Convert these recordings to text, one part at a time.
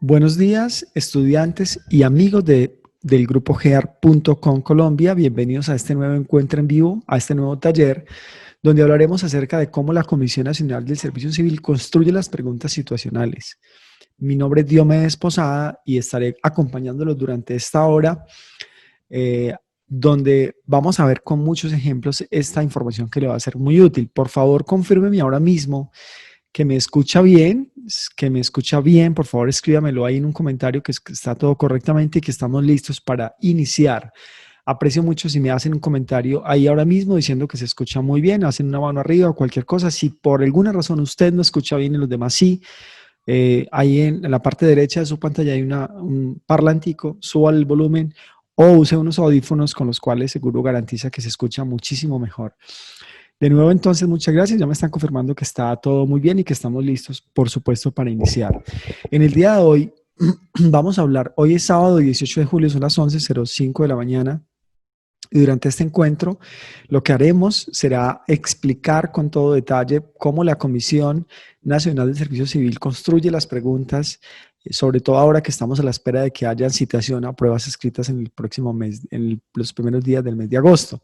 Buenos días, estudiantes y amigos del grupo gear.com Colombia. Bienvenidos a este nuevo encuentro en vivo, a este nuevo taller, donde hablaremos acerca de cómo la Comisión Nacional del Servicio Civil construye las preguntas situacionales. Mi nombre es Diomedes Posada y estaré acompañándolos durante esta hora, donde vamos a ver con muchos ejemplos esta información que le va a ser muy útil. Por favor, confírmeme ahora mismo que me escucha bien, por favor escríbamelo ahí en un comentario que está todo correctamente y que estamos listos para iniciar. Aprecio mucho si me hacen un comentario ahí ahora mismo diciendo que se escucha muy bien, hacen una mano arriba o cualquier cosa. Si por alguna razón usted no escucha bien y los demás sí, ahí en la parte derecha de su pantalla hay un parlantico, suba el volumen o use unos audífonos con los cuales seguro garantiza que se escucha muchísimo mejor. De nuevo, entonces, muchas gracias. Ya me están confirmando que está todo muy bien y que estamos listos, por supuesto, para iniciar. En el día de hoy vamos a hablar, hoy es sábado 18 de julio, son las 11:05 de la mañana. Y durante este encuentro, lo que haremos será explicar con todo detalle cómo la Comisión Nacional del Servicio Civil construye las preguntas, sobre todo ahora que estamos a la espera de que haya citación a pruebas escritas en el próximo mes, en los primeros días del mes de agosto.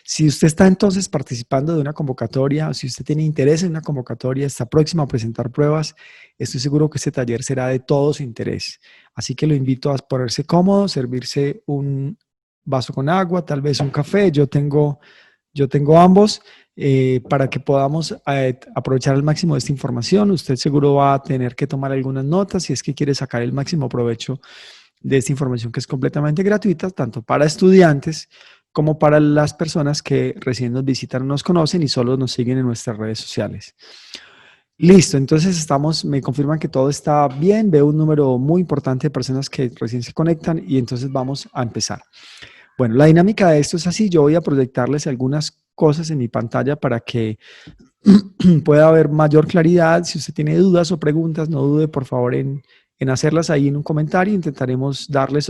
Si usted está entonces participando de una convocatoria, si usted tiene interés en una convocatoria, está próximo a presentar pruebas, estoy seguro que este taller será de todo su interés. Así que lo invito a ponerse cómodo, servirse un vaso con agua, tal vez un café, yo tengo ambos, para que podamos aprovechar al máximo de esta información. Usted seguro va a tener que tomar algunas notas si es que quiere sacar el máximo provecho de esta información que es completamente gratuita, tanto para estudiantes como para las personas que recién nos visitan o nos conocen y solo nos siguen en nuestras redes sociales. Listo, entonces me confirman que todo está bien, veo un número muy importante de personas que recién se conectan y entonces vamos a empezar. Bueno, la dinámica de esto es así, yo voy a proyectarles algunas cosas en mi pantalla para que pueda haber mayor claridad. Si usted tiene dudas o preguntas, no dude por favor en hacerlas ahí en un comentario. Intentaremos darle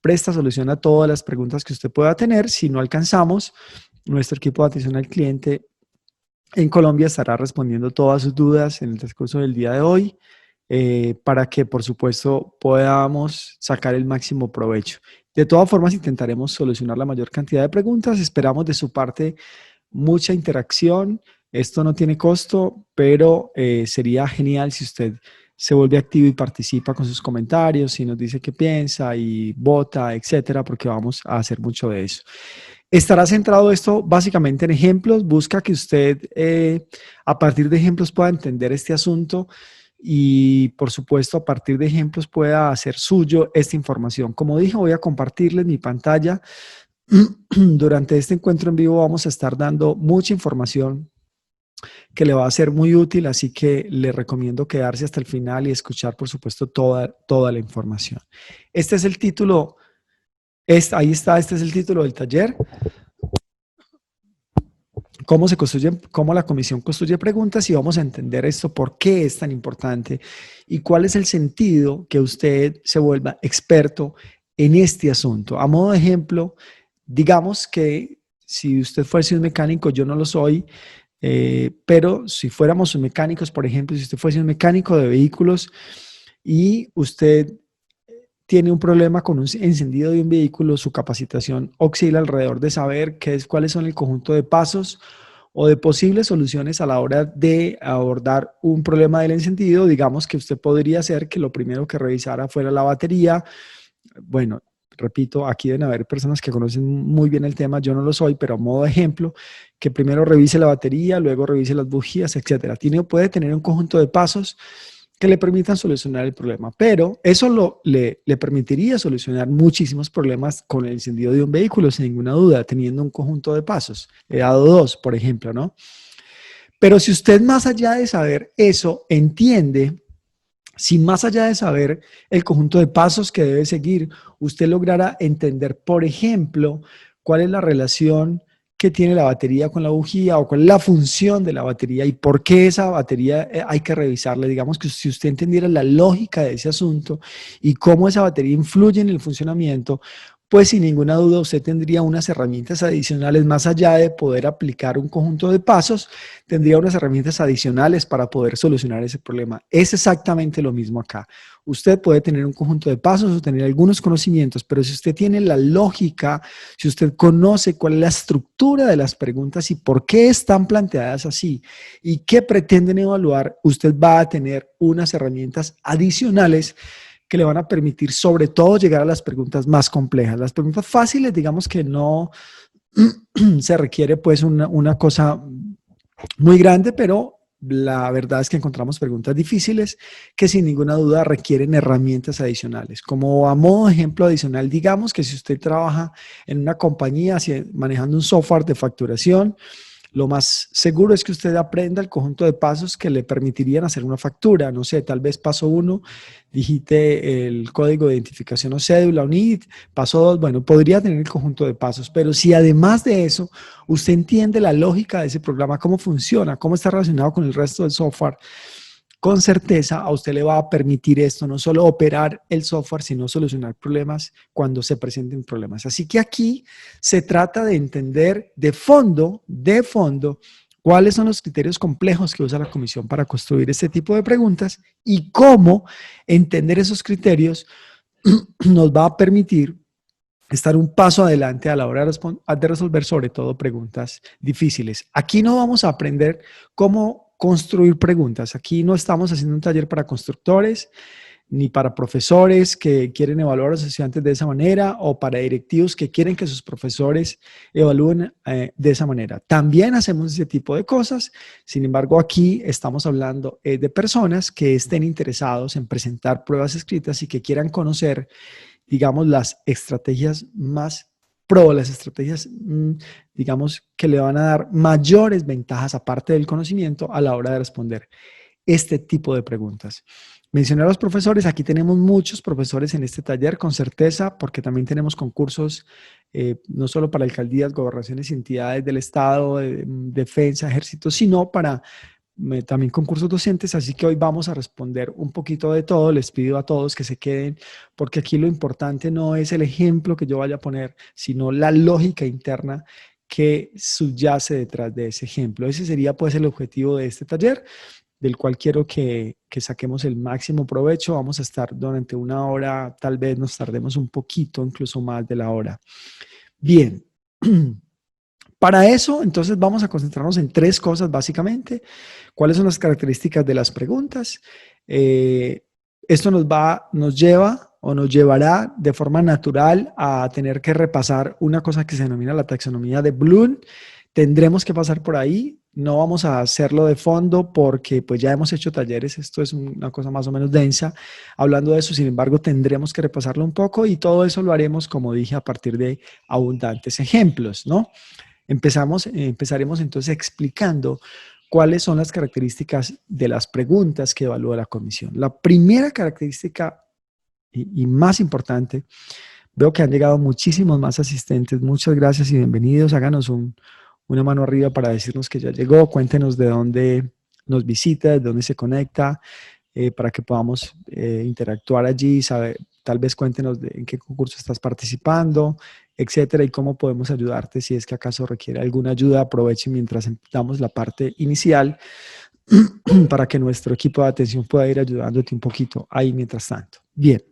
presta solución a todas las preguntas que usted pueda tener. Si no alcanzamos, nuestro equipo de atención al cliente en Colombia estará respondiendo todas sus dudas en el transcurso del día de hoy, para que, por supuesto, podamos sacar el máximo provecho. De todas formas, intentaremos solucionar la mayor cantidad de preguntas. Esperamos de su parte mucha interacción. Esto no tiene costo, pero sería genial si usted se vuelve activo y participa con sus comentarios y nos dice qué piensa y vota, etcétera, porque vamos a hacer mucho de eso. Estará centrado esto básicamente en ejemplos. Busca que usted a partir de ejemplos pueda entender este asunto y, por supuesto, a partir de ejemplos pueda hacer suyo esta información. Como dije, voy a compartirles mi pantalla. Durante este encuentro en vivo vamos a estar dando mucha información que le va a ser muy útil, así que le recomiendo quedarse hasta el final y escuchar, por supuesto, toda la información. Este es el título, ahí está, este es el título del taller. Cómo la comisión construye preguntas, y vamos a entender esto, por qué es tan importante y cuál es el sentido que usted se vuelva experto en este asunto. A modo de ejemplo, digamos que si usted fuese un mecánico, yo no lo soy, pero si fuéramos mecánicos, por ejemplo, si usted fuese un mecánico de vehículos y usted tiene un problema con un encendido de un vehículo, su capacitación oscila alrededor de saber cuáles son el conjunto de pasos o de posibles soluciones a la hora de abordar un problema del encendido. Digamos que usted podría hacer que lo primero que revisara fuera la batería. Bueno, repito, aquí deben haber personas que conocen muy bien el tema, yo no lo soy, pero a modo de ejemplo, que primero revise la batería, luego revise las bujías, etcétera. Puede tener un conjunto de pasos que le permitan solucionar el problema, pero eso le permitiría solucionar muchísimos problemas con el encendido de un vehículo, sin ninguna duda, teniendo un conjunto de pasos. He dado dos, por ejemplo, ¿no? Pero si usted, más allá de saber eso, entiende, si más allá de saber el conjunto de pasos que debe seguir, usted lograra entender, por ejemplo, cuál es la relación que tiene la batería con la bujía, o cuál es la función de la batería y por qué esa batería hay que revisarla. Digamos que si usted entendiera la lógica de ese asunto y cómo esa batería influye en el funcionamiento, pues sin ninguna duda usted tendría unas herramientas adicionales más allá de poder aplicar un conjunto de pasos, tendría unas herramientas adicionales para poder solucionar ese problema. Es exactamente lo mismo acá. Usted puede tener un conjunto de pasos o tener algunos conocimientos, pero si usted tiene la lógica, si usted conoce cuál es la estructura de las preguntas y por qué están planteadas así y qué pretenden evaluar, usted va a tener unas herramientas adicionales que le van a permitir sobre todo llegar a las preguntas más complejas. Las preguntas fáciles, digamos que no se requiere pues una cosa muy grande, pero la verdad es que encontramos preguntas difíciles que sin ninguna duda requieren herramientas adicionales. Como a modo de ejemplo adicional, digamos que si usted trabaja en una compañía manejando un software de facturación, lo más seguro es que usted aprenda el conjunto de pasos que le permitirían hacer una factura. No sé, tal vez paso 1, digite el código de identificación o cédula o NID. Paso 2, bueno, podría tener el conjunto de pasos, pero si además de eso usted entiende la lógica de ese programa, cómo funciona, cómo está relacionado con el resto del software, con certeza a usted le va a permitir esto, no solo operar el software, sino solucionar problemas cuando se presenten problemas. Así que aquí se trata de entender de fondo, cuáles son los criterios complejos que usa la comisión para construir este tipo de preguntas y cómo entender esos criterios nos va a permitir estar un paso adelante a la hora de resolver sobre todo preguntas difíciles. Aquí no vamos a aprender cómo construir preguntas. Aquí no estamos haciendo un taller para constructores, ni para profesores que quieren evaluar a los estudiantes de esa manera o para directivos que quieren que sus profesores evalúen de esa manera. También hacemos ese tipo de cosas. Sin embargo, aquí estamos hablando de personas que estén interesados en presentar pruebas escritas y que quieran conocer, digamos, las estrategias más pro, las estrategias, digamos, que le van a dar mayores ventajas aparte del conocimiento a la hora de responder este tipo de preguntas. Mencioné a los profesores, aquí tenemos muchos profesores en este taller, con certeza, porque también tenemos concursos, no solo para alcaldías, gobernaciones y entidades del Estado, defensa, ejército, sino para también concursos docentes, así que hoy vamos a responder un poquito de todo. Les pido a todos que se queden, porque aquí lo importante no es el ejemplo que yo vaya a poner, sino la lógica interna que subyace detrás de ese ejemplo. Ese sería pues el objetivo de este taller, del cual quiero que saquemos el máximo provecho. Vamos a estar durante una hora, tal vez nos tardemos un poquito, incluso más de la hora. Bien. Para eso, entonces, vamos a concentrarnos en tres cosas básicamente. ¿Cuáles son las características de las preguntas? Esto nos lleva o nos llevará de forma natural a tener que repasar una cosa que se denomina la taxonomía de Bloom. Tendremos que pasar por ahí. No vamos a hacerlo de fondo porque pues ya hemos hecho talleres. Esto es una cosa más o menos densa hablando de eso. Sin embargo, tendremos que repasarlo un poco y todo eso lo haremos, como dije, a partir de abundantes ejemplos, ¿no? Empezaremos entonces explicando cuáles son las características de las preguntas que evalúa la comisión. La primera característica y más importante, veo que han llegado muchísimos más asistentes. Muchas gracias y bienvenidos. Háganos una mano arriba para decirnos que ya llegó. Cuéntenos de dónde nos visita, de dónde se conecta, para que podamos interactuar allí, saber, tal vez cuéntenos en qué concurso estás participando, etcétera, y cómo podemos ayudarte si es que acaso requiere alguna ayuda. Aproveche mientras damos la parte inicial para que nuestro equipo de atención pueda ir ayudándote un poquito ahí mientras tanto. Bien.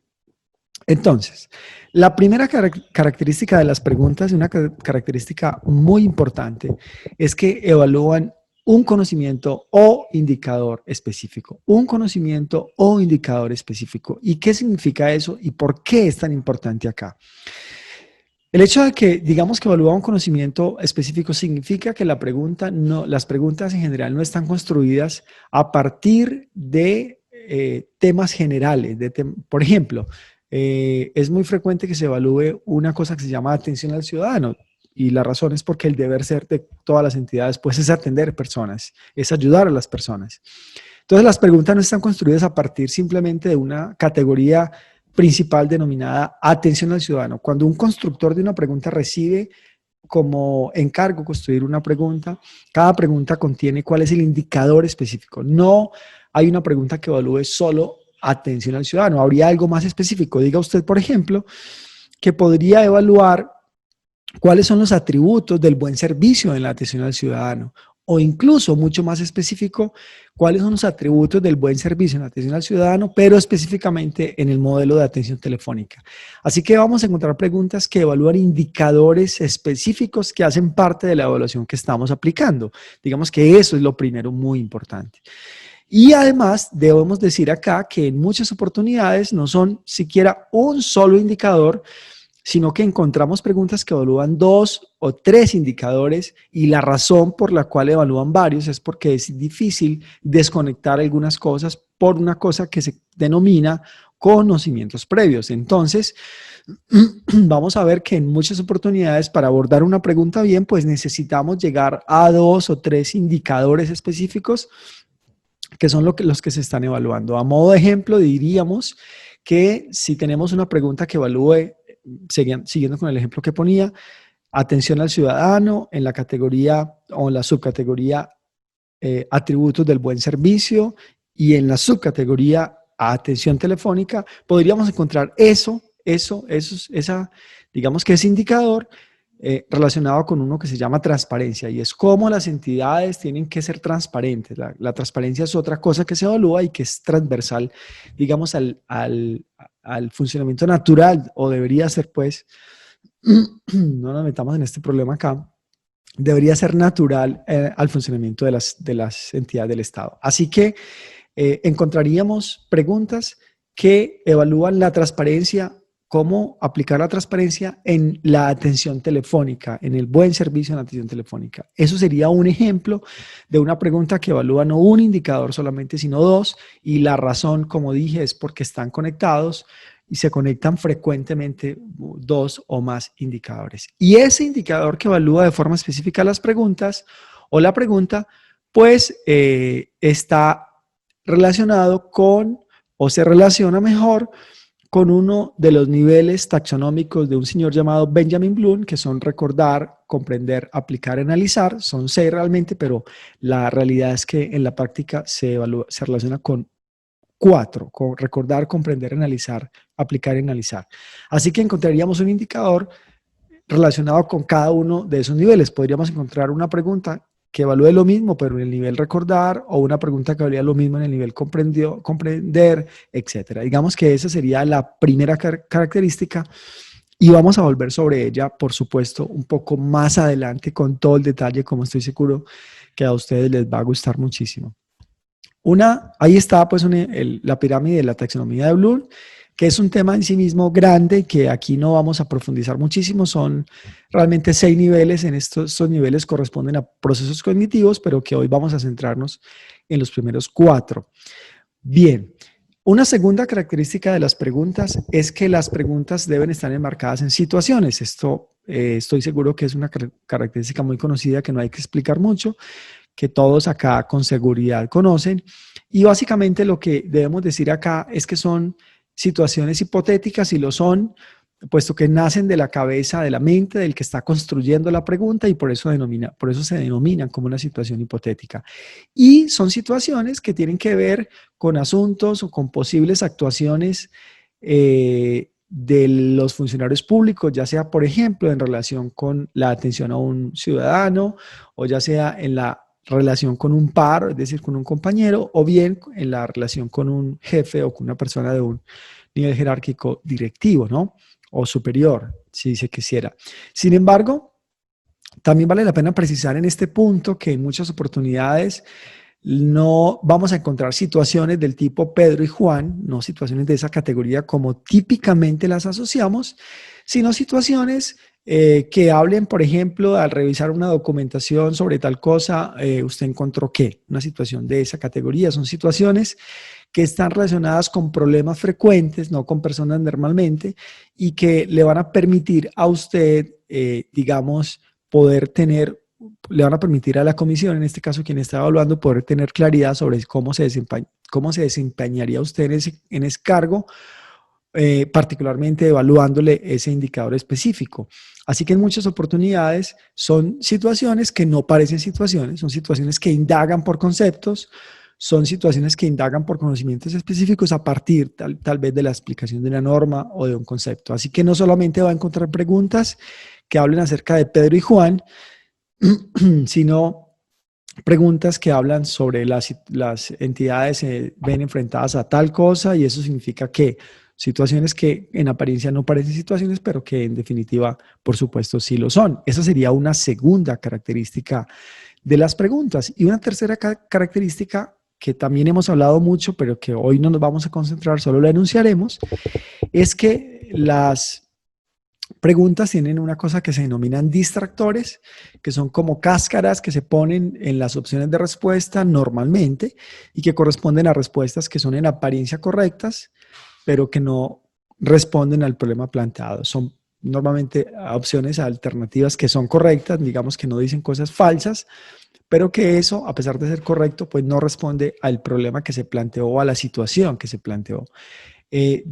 Entonces, la primera característica de las preguntas, una característica muy importante, es que evalúan un conocimiento o indicador específico. Un conocimiento o indicador específico. ¿Y qué significa eso y por qué es tan importante acá? El hecho de que digamos que evalúa un conocimiento específico significa que las preguntas en general no están construidas a partir de temas generales. Por ejemplo, es muy frecuente que se evalúe una cosa que se llama atención al ciudadano, y la razón es porque el deber ser de todas las entidades pues es atender personas, es ayudar a las personas. Entonces las preguntas no están construidas a partir simplemente de una categoría principal denominada atención al ciudadano. Cuando un constructor de una pregunta recibe como encargo construir una pregunta, cada pregunta contiene cuál es el indicador específico. No hay una pregunta que evalúe solo atención al ciudadano. Habría algo más específico. Diga usted, por ejemplo, que podría evaluar cuáles son los atributos del buen servicio en la atención al ciudadano, o incluso, mucho más específico, cuáles son los atributos del buen servicio en la atención al ciudadano, pero específicamente en el modelo de atención telefónica. Así que vamos a encontrar preguntas que evalúan indicadores específicos que hacen parte de la evaluación que estamos aplicando. Digamos que eso es lo primero muy importante. Y además debemos decir acá que en muchas oportunidades no son siquiera un solo indicador, sino que encontramos preguntas que evalúan 2 o 3 indicadores, y la razón por la cual evalúan varios es porque es difícil desconectar algunas cosas por una cosa que se denomina conocimientos previos. Entonces, vamos a ver que en muchas oportunidades, para abordar una pregunta bien, pues necesitamos llegar a 2 o 3 indicadores específicos que son los que se están evaluando. A modo de ejemplo, diríamos que si tenemos una pregunta que evalúe, siguiendo con el ejemplo que ponía, atención al ciudadano en la categoría o en la subcategoría atributos del buen servicio, y en la subcategoría atención telefónica, podríamos encontrar digamos que ese indicador relacionado con uno que se llama transparencia, y es cómo las entidades tienen que ser transparentes. La transparencia es otra cosa que se evalúa y que es transversal, digamos, al funcionamiento natural, o debería ser, pues, no nos metamos en este problema acá, debería ser natural al funcionamiento de las entidades del Estado. Así que encontraríamos preguntas que evalúan la transparencia, cómo aplicar la transparencia en la atención telefónica, en el buen servicio en la atención telefónica. Eso sería un ejemplo de una pregunta que evalúa no un indicador solamente, sino 2, y la razón, como dije, es porque están conectados y se conectan frecuentemente 2 o más indicadores. Y ese indicador que evalúa de forma específica las preguntas o la pregunta, pues está relacionado con, o se relaciona mejor, con uno de los niveles taxonómicos de un señor llamado Benjamin Bloom, que son recordar, comprender, aplicar, analizar. Son 6 realmente, pero la realidad es que en la práctica se relaciona con 4, con recordar, comprender, analizar, aplicar y analizar. Así que encontraríamos un indicador relacionado con cada uno de esos niveles. Podríamos encontrar una pregunta que evalúe lo mismo, pero en el nivel recordar, o una pregunta que evalúe lo mismo en el nivel comprender, etcétera. Digamos que esa sería la primera característica, y vamos a volver sobre ella, por supuesto, un poco más adelante con todo el detalle, como estoy seguro que a ustedes les va a gustar muchísimo. Ahí está pues la pirámide de la taxonomía de Bloom, que es un tema en sí mismo grande, que aquí no vamos a profundizar muchísimo. Son realmente 6 niveles. En estos niveles corresponden a procesos cognitivos, pero que hoy vamos a centrarnos en los primeros 4. Bien, una segunda característica de las preguntas es que las preguntas deben estar enmarcadas en situaciones. Esto estoy seguro que es una característica muy conocida que no hay que explicar mucho, que todos acá con seguridad conocen. Y básicamente lo que debemos decir acá es que son situaciones hipotéticas, y lo son, puesto que nacen de la cabeza, de la mente del que está construyendo la pregunta, y por eso se denominan como una situación hipotética. Y son situaciones que tienen que ver con asuntos o con posibles actuaciones de los funcionarios públicos, ya sea, por ejemplo, en relación con la atención a un ciudadano, o ya sea en la relación con un par, es decir, con un compañero, o bien en la relación con un jefe o con una persona de un nivel jerárquico directivo, ¿no? O superior, si se quisiera. Sin embargo, también vale la pena precisar en este punto que en muchas oportunidades no vamos a encontrar situaciones del tipo Pedro y Juan, no situaciones de esa categoría como típicamente las asociamos, sino situaciones que hablen, por ejemplo, al revisar una documentación sobre tal cosa, usted encontró qué, una situación de esa categoría. Son situaciones que están relacionadas con problemas frecuentes, no con personas normalmente, y que le van a permitir a usted, digamos, le van a permitir a la comisión, en este caso quien está evaluando, poder tener claridad sobre cómo se desempeñaría usted en ese cargo, particularmente evaluándole ese indicador específico. Así que en muchas oportunidades son situaciones que no parecen situaciones, son situaciones que indagan por conceptos, son situaciones que indagan por conocimientos específicos a partir tal vez de la explicación de una norma o de un concepto. Así que no solamente va a encontrar preguntas que hablen acerca de Pedro y Juan, sino preguntas que hablan sobre las entidades se ven enfrentadas a tal cosa y eso significa que situaciones que en apariencia no parecen situaciones, pero que en definitiva, por supuesto, sí lo son. Esa sería una segunda característica de las preguntas. Y una tercera característica que también hemos hablado mucho, pero que hoy no nos vamos a concentrar, solo la enunciaremos, es que las preguntas tienen una cosa que se denominan distractores, que son como cáscaras que se ponen en las opciones de respuesta normalmente y que corresponden a respuestas que son en apariencia correctas, pero que no responden al problema planteado. Son normalmente opciones alternativas que son correctas, digamos que no dicen cosas falsas, pero que eso, a pesar de ser correcto, pues no responde al problema que se planteó o a la situación que se planteó.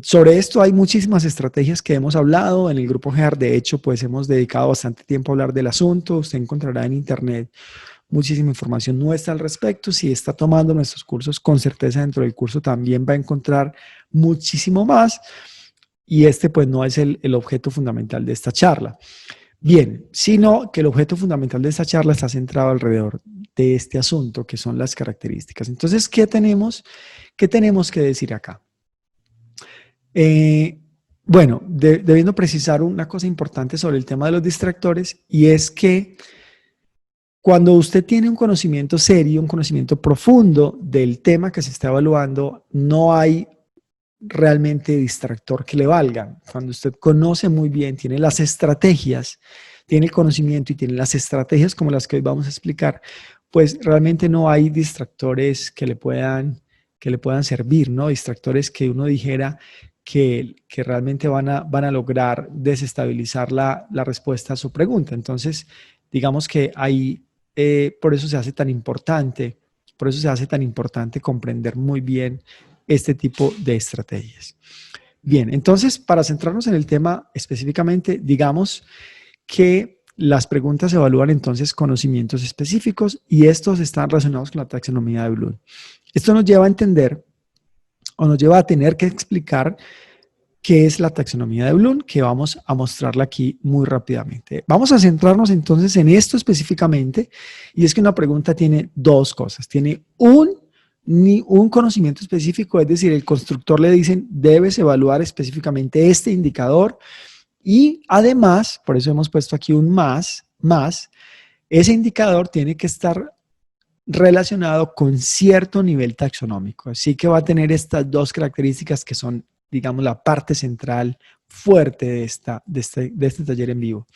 Sobre esto hay muchísimas estrategias que hemos hablado en el grupo GEAR. De hecho, pues hemos dedicado bastante tiempo a hablar del asunto. Usted encontrará en internet muchísima información nuestra al respecto. Si está tomando nuestros cursos, con certeza dentro del curso también va a encontrar muchísimo más. Y este pues no es el objeto fundamental de esta charla. Bien, sino que el objeto fundamental de esta charla está centrado alrededor de este asunto, que son las características. Entonces, ¿qué tenemos que decir acá? Bueno, debiendo precisar una cosa importante sobre el tema de los distractores, y es que cuando usted tiene un conocimiento serio, un conocimiento profundo del tema que se está evaluando, no hay realmente distractor que le valga. Cuando usted conoce muy bien, tiene las estrategias, tiene el conocimiento y tiene las estrategias como las que hoy vamos a explicar, pues realmente no hay distractores que le puedan servir, ¿no? Distractores que uno dijera que realmente van a lograr desestabilizar la respuesta a su pregunta. Entonces, digamos que ahí, por eso se hace tan importante, comprender muy bien este tipo de estrategias. Bien, entonces, para centrarnos en el tema específicamente, digamos que las preguntas evalúan entonces conocimientos específicos y estos están relacionados con la taxonomía de Bloom. Esto nos lleva a entender o nos lleva a tener que explicar qué es la taxonomía de Bloom, que vamos a mostrarla aquí muy rápidamente. Vamos a centrarnos entonces en esto específicamente, y es que una pregunta tiene dos cosas. Tiene un conocimiento específico, es decir, el constructor le dicen, debes evaluar específicamente este indicador, y además, por eso hemos puesto aquí un más, ese indicador tiene que estar relacionado con cierto nivel taxonómico. Así que va a tener estas dos características que son, digamos, la parte central fuerte de este taller en vivo.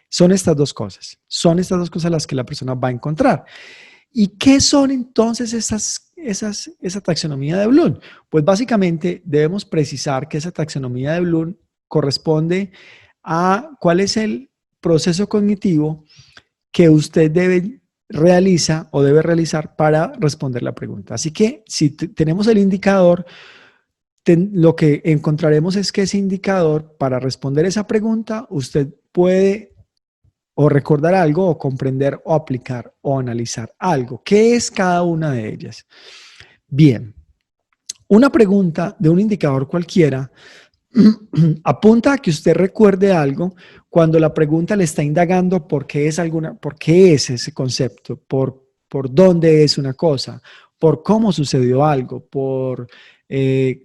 Son estas dos cosas las que la persona va a encontrar. ¿Y qué son entonces esa taxonomía de Bloom? Pues básicamente debemos precisar que esa taxonomía de Bloom corresponde a cuál es el proceso cognitivo que usted debe realizar para responder la pregunta. Así que si tenemos el indicador, lo que encontraremos es que ese indicador, para responder esa pregunta, usted puede o recordar algo, o comprender, o aplicar, o analizar algo. ¿Qué es cada una de ellas? Bien, una pregunta de un indicador cualquiera apunta a que usted recuerde algo cuando la pregunta le está indagando por qué es ese concepto, por dónde es una cosa, por cómo sucedió algo, por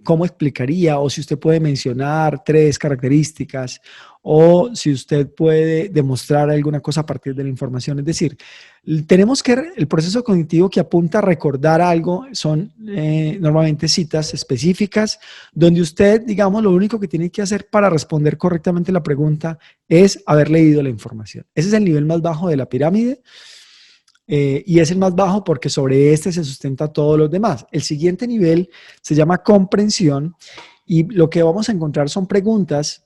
cómo explicaría, o si usted puede mencionar tres características, o si usted puede demostrar alguna cosa a partir de la información. Es decir, el proceso cognitivo que apunta a recordar algo son normalmente citas específicas, donde usted, digamos, lo único que tiene que hacer para responder correctamente la pregunta es haber leído la información. Ese es el nivel más bajo de la pirámide. Y es el más bajo porque sobre este se sustenta todos los demás. El siguiente nivel se llama comprensión y lo que vamos a encontrar son preguntas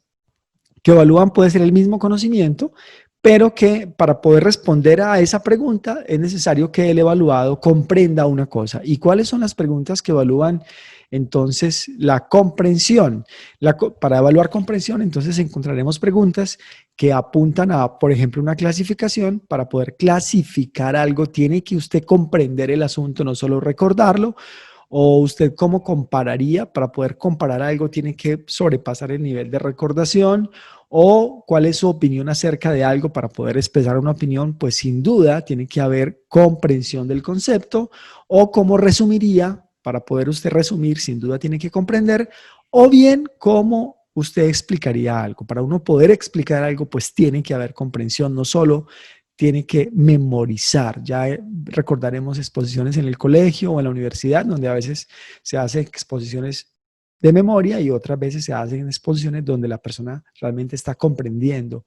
que evalúan, puede ser el mismo conocimiento, pero que para poder responder a esa pregunta es necesario que el evaluado comprenda una cosa. ¿Y cuáles son las preguntas que evalúan entonces la comprensión? Para evaluar comprensión, entonces encontraremos preguntas que apuntan a, por ejemplo, una clasificación. Para poder clasificar algo, tiene que usted comprender el asunto, no solo recordarlo. O usted cómo compararía, para poder comparar algo tiene que sobrepasar el nivel de recordación, o cuál es su opinión acerca de algo. Para poder expresar una opinión, pues sin duda tiene que haber comprensión del concepto, o cómo resumiría. Para poder usted resumir, sin duda tiene que comprender, o bien cómo usted explicaría algo. Para uno poder explicar algo, pues tiene que haber comprensión, no solo tiene que memorizar. Ya recordaremos exposiciones en el colegio o en la universidad, donde a veces se hacen exposiciones de memoria y otras veces se hacen exposiciones donde la persona realmente está comprendiendo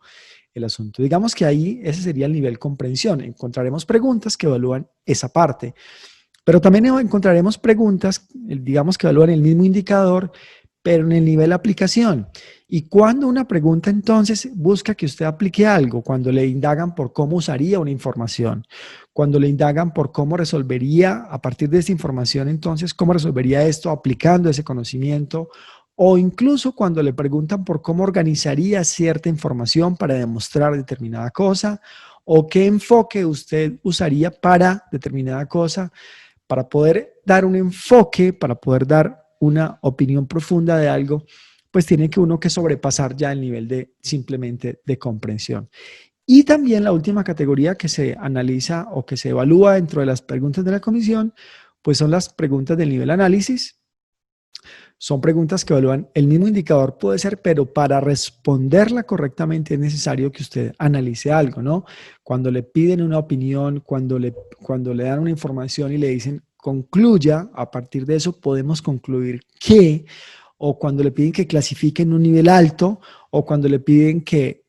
el asunto. Digamos que ahí ese sería el nivel comprensión. Encontraremos preguntas que evalúan esa parte, pero también encontraremos preguntas, digamos, que evalúan el mismo indicador, pero en el nivel aplicación. Y cuando una pregunta entonces busca que usted aplique algo, cuando le indagan por cómo usaría una información, cuando le indagan por cómo resolvería a partir de esa información, entonces cómo resolvería esto aplicando ese conocimiento, o incluso cuando le preguntan por cómo organizaría cierta información para demostrar determinada cosa, o qué enfoque usted usaría para determinada cosa, para poder dar un enfoque, para poder dar una opinión profunda de algo, pues tiene que uno que sobrepasar ya el nivel de simplemente de comprensión. Y también la última categoría que se analiza o que se evalúa dentro de las preguntas de la comisión, pues son las preguntas del nivel análisis. Son preguntas que evalúan el mismo indicador, puede ser, pero para responderla correctamente es necesario que usted analice algo, ¿no? Cuando le piden una opinión, cuando le dan una información y le dicen concluya, a partir de eso podemos concluir que, o cuando le piden que clasifiquen un nivel alto, o cuando le piden que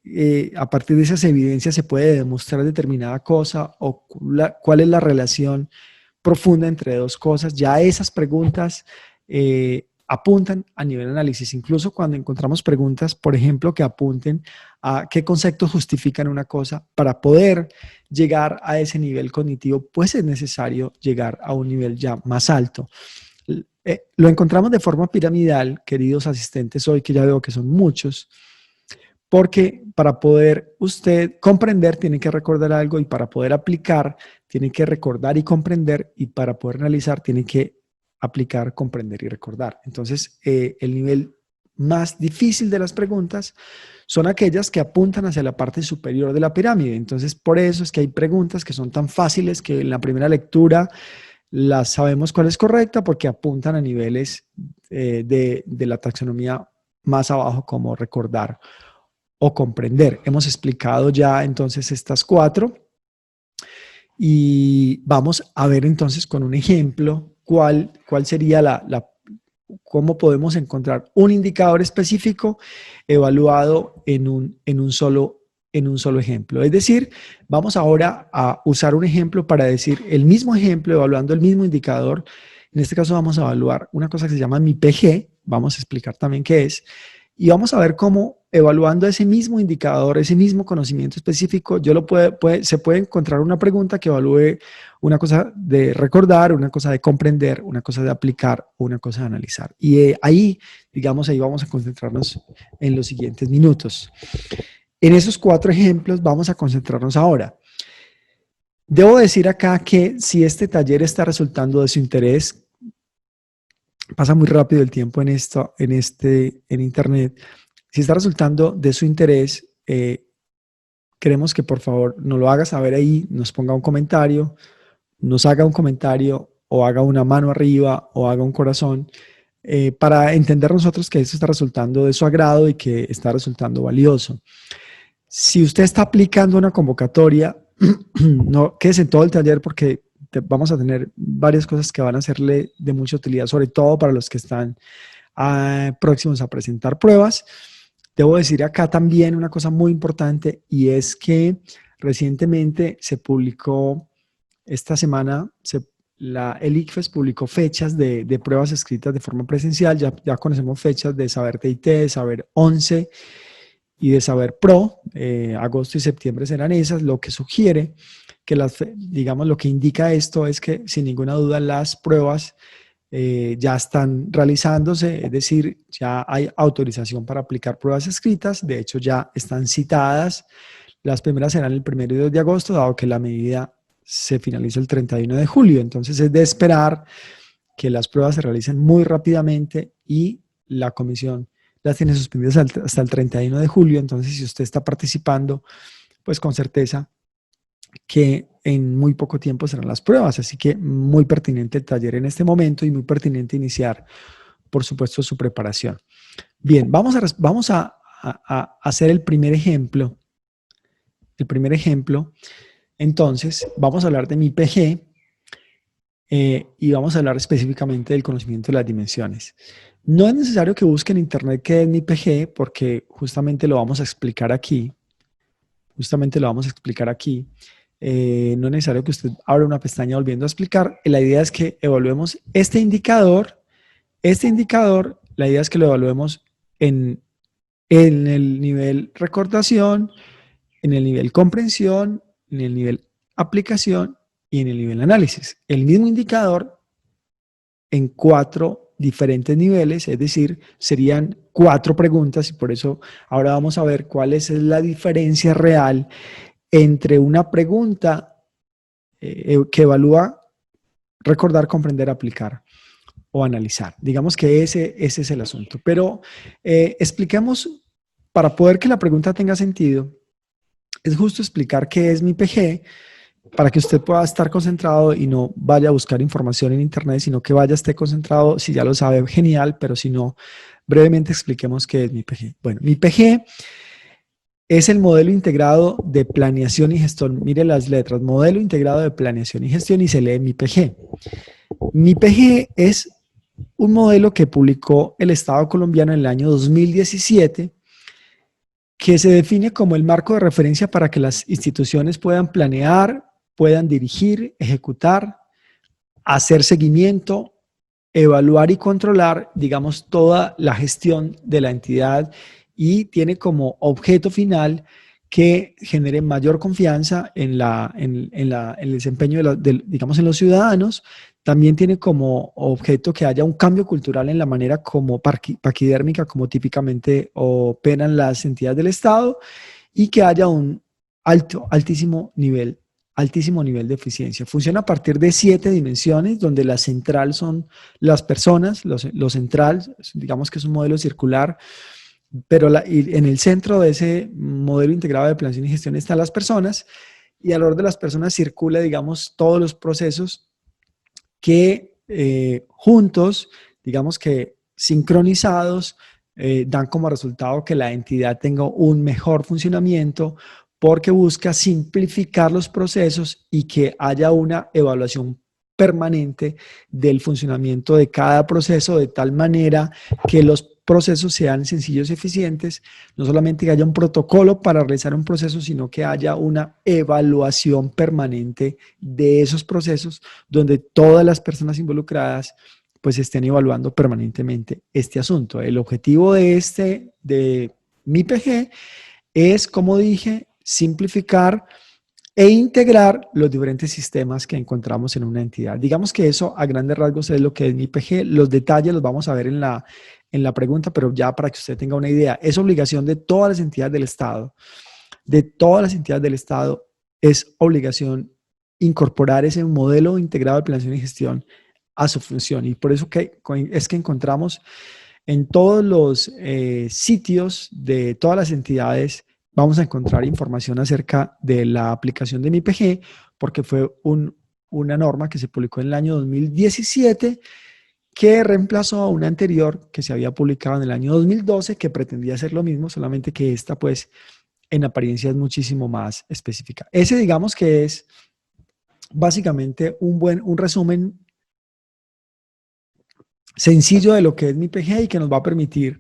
a partir de esas evidencias se puede demostrar determinada cosa, o cuál es la relación profunda entre dos cosas. Ya esas preguntas apuntan a nivel análisis. Incluso cuando encontramos preguntas, por ejemplo, que apunten a qué conceptos justifican una cosa, para poder llegar a ese nivel cognitivo, pues es necesario llegar a un nivel ya más alto. Lo encontramos de forma piramidal, queridos asistentes, hoy que ya veo que son muchos, porque para poder usted comprender tiene que recordar algo, y para poder aplicar tiene que recordar y comprender, y para poder analizar tiene que aplicar, comprender y recordar. Entonces, el nivel más difícil de las preguntas son aquellas que apuntan hacia la parte superior de la pirámide. Entonces, por eso es que hay preguntas que son tan fáciles que en la primera lectura las sabemos cuál es correcta, porque apuntan a niveles de la taxonomía más abajo, como recordar o comprender. Hemos explicado ya entonces estas cuatro, y vamos a ver entonces con un ejemplo cuál sería cómo podemos encontrar un indicador específico evaluado en un solo ejemplo. Es decir, vamos ahora a usar un ejemplo para decir el mismo ejemplo, evaluando el mismo indicador. En este caso vamos a evaluar una cosa que se llama MIPG, vamos a explicar también qué es, y vamos a ver cómo, evaluando ese mismo indicador, ese mismo conocimiento específico, se puede encontrar una pregunta que evalúe una cosa de recordar, una cosa de comprender, una cosa de aplicar, o una cosa de analizar. Y ahí vamos a concentrarnos en los siguientes minutos. En esos cuatro ejemplos vamos a concentrarnos ahora. Debo decir acá que si este taller está resultando de su interés, pasa muy rápido el tiempo en internet. Si está resultando de su interés, queremos que por favor nos lo haga saber ahí, nos ponga un comentario, nos haga un comentario, o haga una mano arriba, o haga un corazón, para entender nosotros que esto está resultando de su agrado y que está resultando valioso. Si usted está aplicando una convocatoria, no quédese en todo el taller, porque vamos a tener varias cosas que van a serle de mucha utilidad, sobre todo para los que están próximos a presentar pruebas. Debo decir acá también una cosa muy importante, y es que recientemente se publicó, esta semana, el ICFES publicó fechas de pruebas escritas de forma presencial. Ya conocemos fechas de Saber TIT, de Saber 11, y de Saber Pro, agosto y septiembre serán esas, lo que sugiere que digamos, lo que indica esto es que sin ninguna duda las pruebas ya están realizándose, es decir, ya hay autorización para aplicar pruebas escritas, de hecho ya están citadas, las primeras serán el 1 y 2 de agosto, dado que la medida se finaliza el 31 de julio, entonces es de esperar que las pruebas se realicen muy rápidamente y la comisión las tiene suspendidas hasta el 31 de julio, entonces si usted está participando, pues con certeza que en muy poco tiempo serán las pruebas, así que muy pertinente el taller en este momento y muy pertinente iniciar, por supuesto, su preparación. Bien, vamos a hacer el primer ejemplo. El primer ejemplo, entonces, vamos a hablar de mi PG y vamos a hablar específicamente del conocimiento de las dimensiones. No es necesario que busquen en internet qué es mi PG, porque justamente lo vamos a explicar aquí. Justamente lo vamos a explicar aquí. No es necesario que usted abra una pestaña volviendo a explicar. La idea es que evaluemos este indicador. Este indicador, la idea es que lo evaluemos en el nivel recordación, en el nivel comprensión, en el nivel aplicación y en el nivel análisis. El mismo indicador en 4 diferentes niveles, es decir, serían 4 preguntas y por eso ahora vamos a ver cuál es la diferencia real entre una pregunta que evalúa recordar, comprender, aplicar o analizar. Digamos que ese es el asunto. Pero expliquemos, para poder que la pregunta tenga sentido, es justo explicar qué es mi PG para que usted pueda estar concentrado y no vaya a buscar información en internet, sino que vaya, esté concentrado. Si ya lo sabe, genial, pero si no, brevemente expliquemos qué es mi PG. Bueno, mi PG es el modelo integrado de planeación y gestión. Mire las letras, modelo integrado de planeación y gestión, y se lee mi PG. Mi PG es un modelo que publicó el Estado colombiano en el año 2017, que se define como el marco de referencia para que las instituciones puedan planear, puedan dirigir, ejecutar, hacer seguimiento, evaluar y controlar, digamos, toda la gestión de la entidad, y tiene como objeto final que genere mayor confianza en el desempeño digamos, en los ciudadanos. También tiene como objeto que haya un cambio cultural en la manera como paquidérmica, como típicamente operan las entidades del Estado, y que haya un altísimo nivel de eficiencia. Funciona a partir de 7 dimensiones, donde la central son las personas, lo central, digamos que es un modelo circular, pero y en el centro de ese modelo integrado de planeación y gestión están las personas, y alrededor de las personas circula, digamos, todos los procesos que juntos, digamos que sincronizados, dan como resultado que la entidad tenga un mejor funcionamiento, porque busca simplificar los procesos y que haya una evaluación permanente del funcionamiento de cada proceso, de tal manera que los procesos sean sencillos y eficientes, no solamente que haya un protocolo para realizar un proceso, sino que haya una evaluación permanente de esos procesos, donde todas las personas involucradas pues estén evaluando permanentemente este asunto. El objetivo de mi PG es, como dije, simplificar e integrar los diferentes sistemas que encontramos en una entidad. Digamos que eso a grandes rasgos es lo que es mi PG. Los detalles los vamos a ver en la pregunta, pero ya para que usted tenga una idea, es obligación de todas las entidades del Estado. De todas las entidades del Estado es obligación incorporar ese modelo integrado de planeación y gestión a su función. Y por eso es que encontramos en todos los sitios de todas las entidades, vamos a encontrar información acerca de la aplicación de mi PG, porque fue una norma que se publicó en el año 2017, que reemplazó a una anterior que se había publicado en el año 2012, que pretendía hacer lo mismo, solamente que esta, pues, en apariencia es muchísimo más específica. Ese, digamos que es básicamente un resumen sencillo de lo que es mi PG y que nos va a permitir,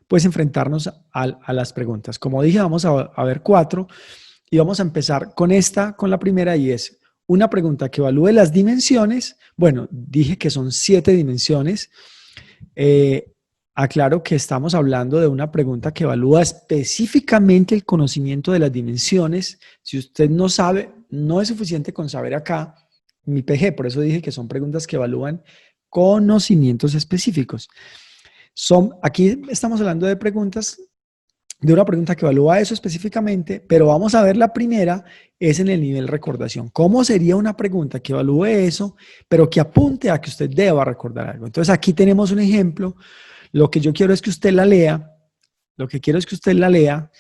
pues, enfrentarnos a las preguntas. Como dije, vamos a ver 4 y vamos a empezar con la primera, y es una pregunta que evalúe las dimensiones. Bueno, dije que son 7 dimensiones. aclaro que estamos hablando de una pregunta que evalúa específicamente el conocimiento de las dimensiones. Si usted no sabe, no es suficiente con saber acá mi PG, por eso dije que son preguntas que evalúan conocimientos específicos. Aquí estamos hablando de preguntas, de una pregunta que evalúa eso específicamente, pero vamos a ver la primera, es en el nivel recordación. ¿Cómo sería una pregunta que evalúe eso, pero que apunte a que usted deba recordar algo? Entonces aquí tenemos un ejemplo. Lo que yo quiero es que usted la lea, lo que quiero es que usted la lea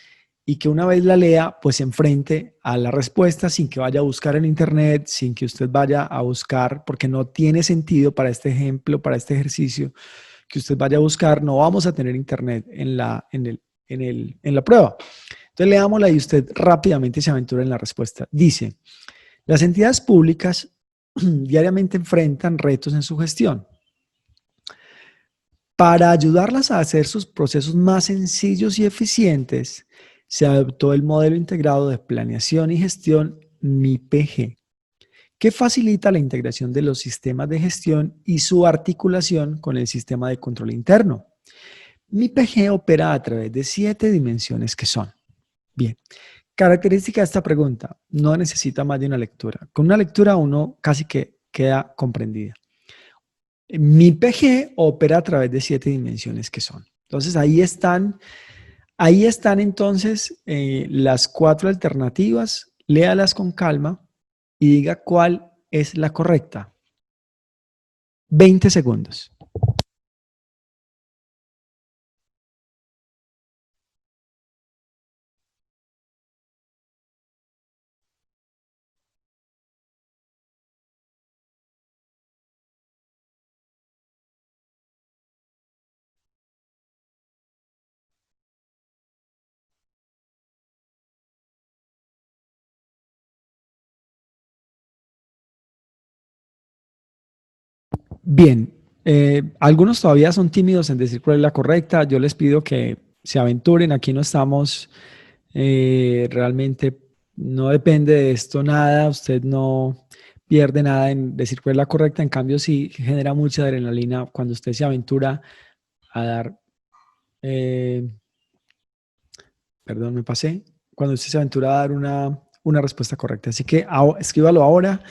y que una vez la lea, pues se enfrente a la respuesta sin que vaya a buscar en internet, sin que usted vaya a buscar, porque no tiene sentido para este ejemplo, para este ejercicio, que usted vaya a buscar, no vamos a tener internet en la prueba. Entonces leámosla y usted rápidamente se aventura en la respuesta. Dice, las entidades públicas diariamente enfrentan retos en su gestión. Para ayudarlas a hacer sus procesos más sencillos y eficientes, se adoptó el modelo integrado de planeación y gestión MIPG, que facilita la integración de los sistemas de gestión y su articulación con el sistema de control interno. MIPG opera a través de 7 dimensiones que son. Bien, característica de esta pregunta, no necesita más de una lectura. Con una lectura uno casi que queda comprendida. Mi PG opera a través de 7 dimensiones que son. Entonces ahí están entonces las 4 alternativas. Léalas con calma y diga cuál es la correcta. 20 segundos. Bien, algunos todavía son tímidos en decir cuál es la correcta. Yo les pido que se aventuren. Aquí no estamos realmente, no depende de esto nada. Usted no pierde nada en decir cuál es la correcta. En cambio, sí genera mucha adrenalina cuando usted se aventura a dar, eh, perdón, me pasé, cuando usted se aventura a dar una respuesta correcta. Así que escríbalo ahora.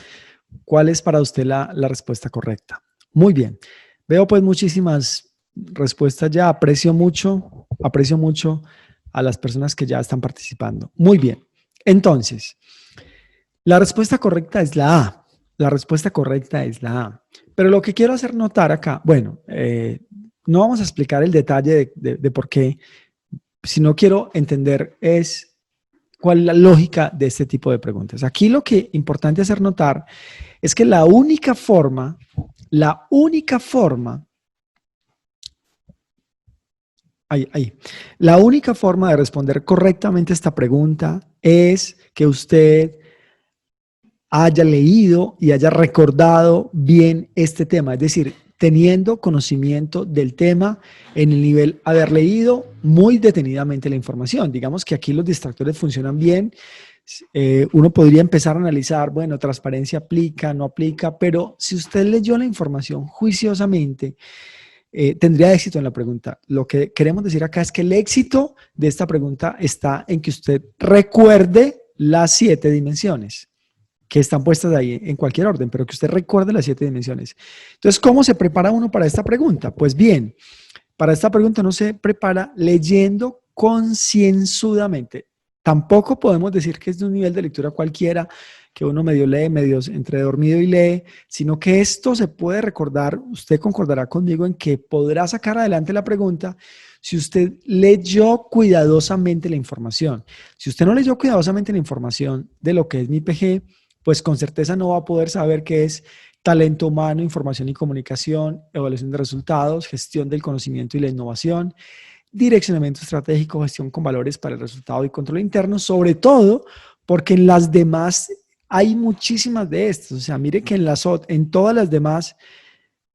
¿Cuál es para usted la respuesta correcta? Muy bien. Veo pues muchísimas respuestas ya. Aprecio mucho a las personas que ya están participando. Muy bien. Entonces, la respuesta correcta es la A. La respuesta correcta es la A. Pero lo que quiero hacer notar acá, bueno, no vamos a explicar el detalle de por qué, sino quiero entender es cuál es la lógica de este tipo de preguntas. Aquí lo que es importante hacer notar es que la única forma de responder correctamente esta pregunta es que usted haya leído y haya recordado bien este tema, es decir, teniendo conocimiento del tema en el nivel haber leído muy detenidamente la información. Digamos que aquí los distractores funcionan bien. Uno podría empezar a analizar, bueno, transparencia aplica, no aplica, pero si usted leyó la información juiciosamente, tendría éxito en la pregunta. Lo que queremos decir acá es que el éxito de esta pregunta está en que usted recuerde las 7 dimensiones que están puestas ahí en cualquier orden, pero que usted recuerde las 7 dimensiones. Entonces, ¿cómo se prepara uno para esta pregunta? Pues bien, para esta pregunta uno se prepara leyendo concienzudamente. Tampoco podemos decir que es de un nivel de lectura cualquiera, que uno medio lee, medio entre dormido y lee, sino que esto se puede recordar, usted concordará conmigo en que podrá sacar adelante la pregunta si usted leyó cuidadosamente la información. Si usted no leyó cuidadosamente la información de lo que es mi PG, pues con certeza no va a poder saber qué es talento humano, información y comunicación, evaluación de resultados, gestión del conocimiento y la innovación, direccionamiento estratégico, gestión con valores para el resultado y control interno, sobre todo porque en las demás hay muchísimas de estas. O sea, mire que en todas las demás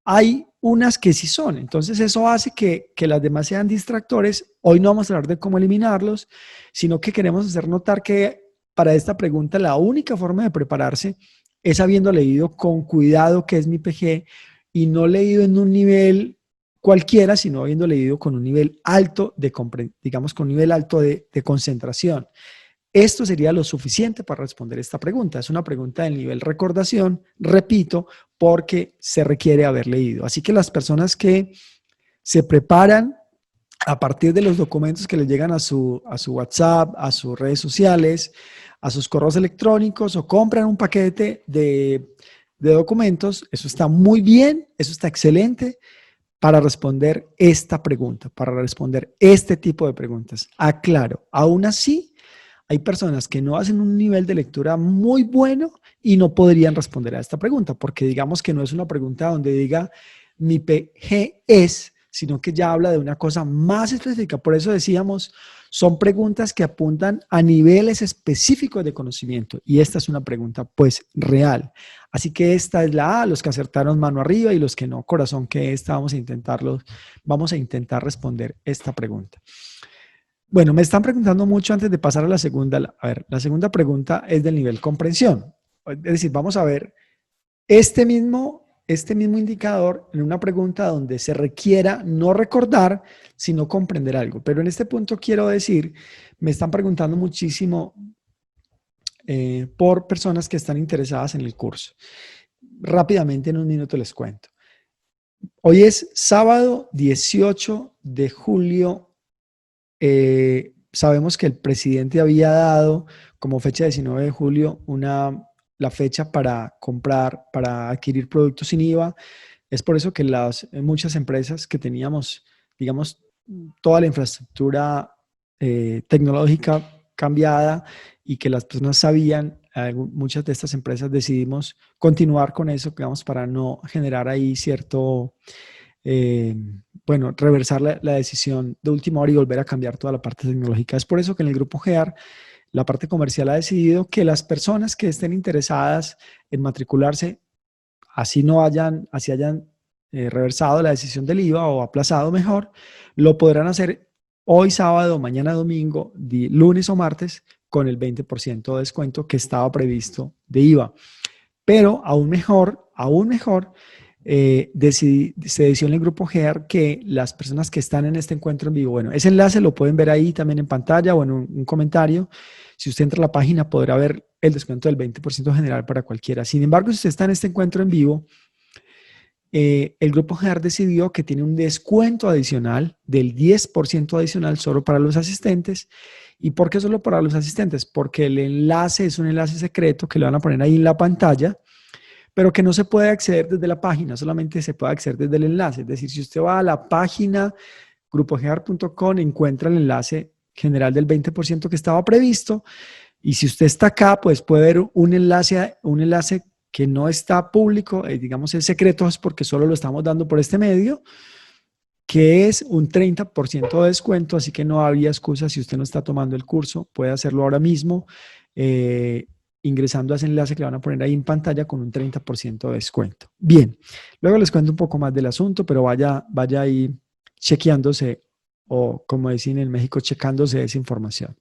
hay unas que sí son. Entonces eso hace que las demás sean distractores. Hoy no vamos a hablar de cómo eliminarlos, sino que queremos hacer notar que para esta pregunta la única forma de prepararse es habiendo leído con cuidado qué es mi PG y no leído en un nivel cualquiera, sino habiendo leído con un nivel alto de, digamos, con un nivel alto de concentración. Esto sería lo suficiente para responder esta pregunta. Es una pregunta del nivel recordación, repito, porque se requiere haber leído. Así que las personas que se preparan a partir de los documentos que les llegan a su WhatsApp, a sus redes sociales, a sus correos electrónicos o compran un paquete de documentos, eso está muy bien, eso está excelente para responder esta pregunta, para responder este tipo de preguntas. Aclaro, aún así, hay personas que no hacen un nivel de lectura muy bueno y no podrían responder a esta pregunta, porque digamos que no es una pregunta donde diga mi PG es, sino que ya habla de una cosa más específica. Por eso decíamos, son preguntas que apuntan a niveles específicos de conocimiento y esta es una pregunta pues real. Así que esta es la A, los que acertaron mano arriba y los que no, corazón que esta, vamos a intentar responder esta pregunta. Bueno, me están preguntando mucho antes de pasar a la segunda. A ver, la segunda pregunta es del nivel comprensión. Es decir, vamos a ver este mismo indicador en una pregunta donde se requiera no recordar, sino comprender algo. Pero en este punto quiero decir, me están preguntando muchísimo por personas que están interesadas en el curso. Rápidamente, en un minuto les cuento. Hoy es sábado 18 de julio. Sabemos que el presidente había dado como fecha 19 de julio la fecha para comprar, para adquirir productos sin IVA. Es por eso que muchas empresas que teníamos, digamos, toda la infraestructura tecnológica cambiada y que las personas sabían, muchas de estas empresas decidimos continuar con eso, digamos, para no generar ahí cierto eh, bueno, reversar la decisión de última hora y volver a cambiar toda la parte tecnológica. Es por eso que en el grupo GEAR, la parte comercial ha decidido que las personas que estén interesadas en matricularse, así hayan reversado la decisión del IVA o aplazado mejor, lo podrán hacer hoy sábado, mañana domingo, lunes o martes con el 20% de descuento que estaba previsto de IVA. Pero aún mejor, se decidió en el grupo GEAR que las personas que están en este encuentro en vivo, bueno, ese enlace lo pueden ver ahí también en pantalla o en un comentario. Si usted entra a la página podrá ver el descuento del 20% general para cualquiera. Sin embargo, si usted está en este encuentro en vivo, el grupo GEAR decidió que tiene un descuento adicional del 10% adicional solo para los asistentes. ¿Y por qué solo para los asistentes? Porque el enlace es un enlace secreto que le van a poner ahí en la pantalla, pero que no se puede acceder desde la página, solamente se puede acceder desde el enlace. Es decir, si usted va a la página grupogear.com, encuentra el enlace general del 20% que estaba previsto, y si usted está acá, pues puede ver un enlace que no está público, digamos es secreto, es porque solo lo estamos dando por este medio, que es un 30% de descuento, así que no había excusa si usted no está tomando el curso, puede hacerlo ahora mismo, eh, ingresando a ese enlace que le van a poner ahí en pantalla con un 30% de descuento. Bien, luego les cuento un poco más del asunto, pero vaya ahí chequeándose o como decían en México, checándose esa información.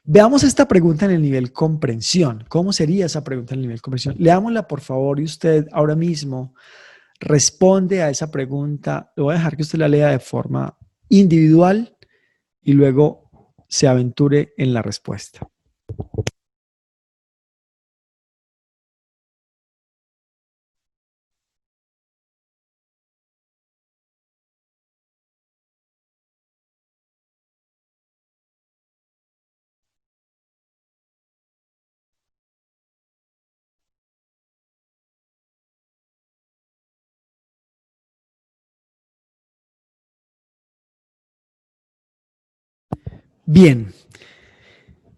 Veamos esta pregunta en el nivel comprensión. ¿Cómo sería esa pregunta en el nivel comprensión? Leámosla por favor y usted ahora mismo responde a esa pregunta. Le voy a dejar que usted la lea de forma individual y luego se aventure en la respuesta. Bien,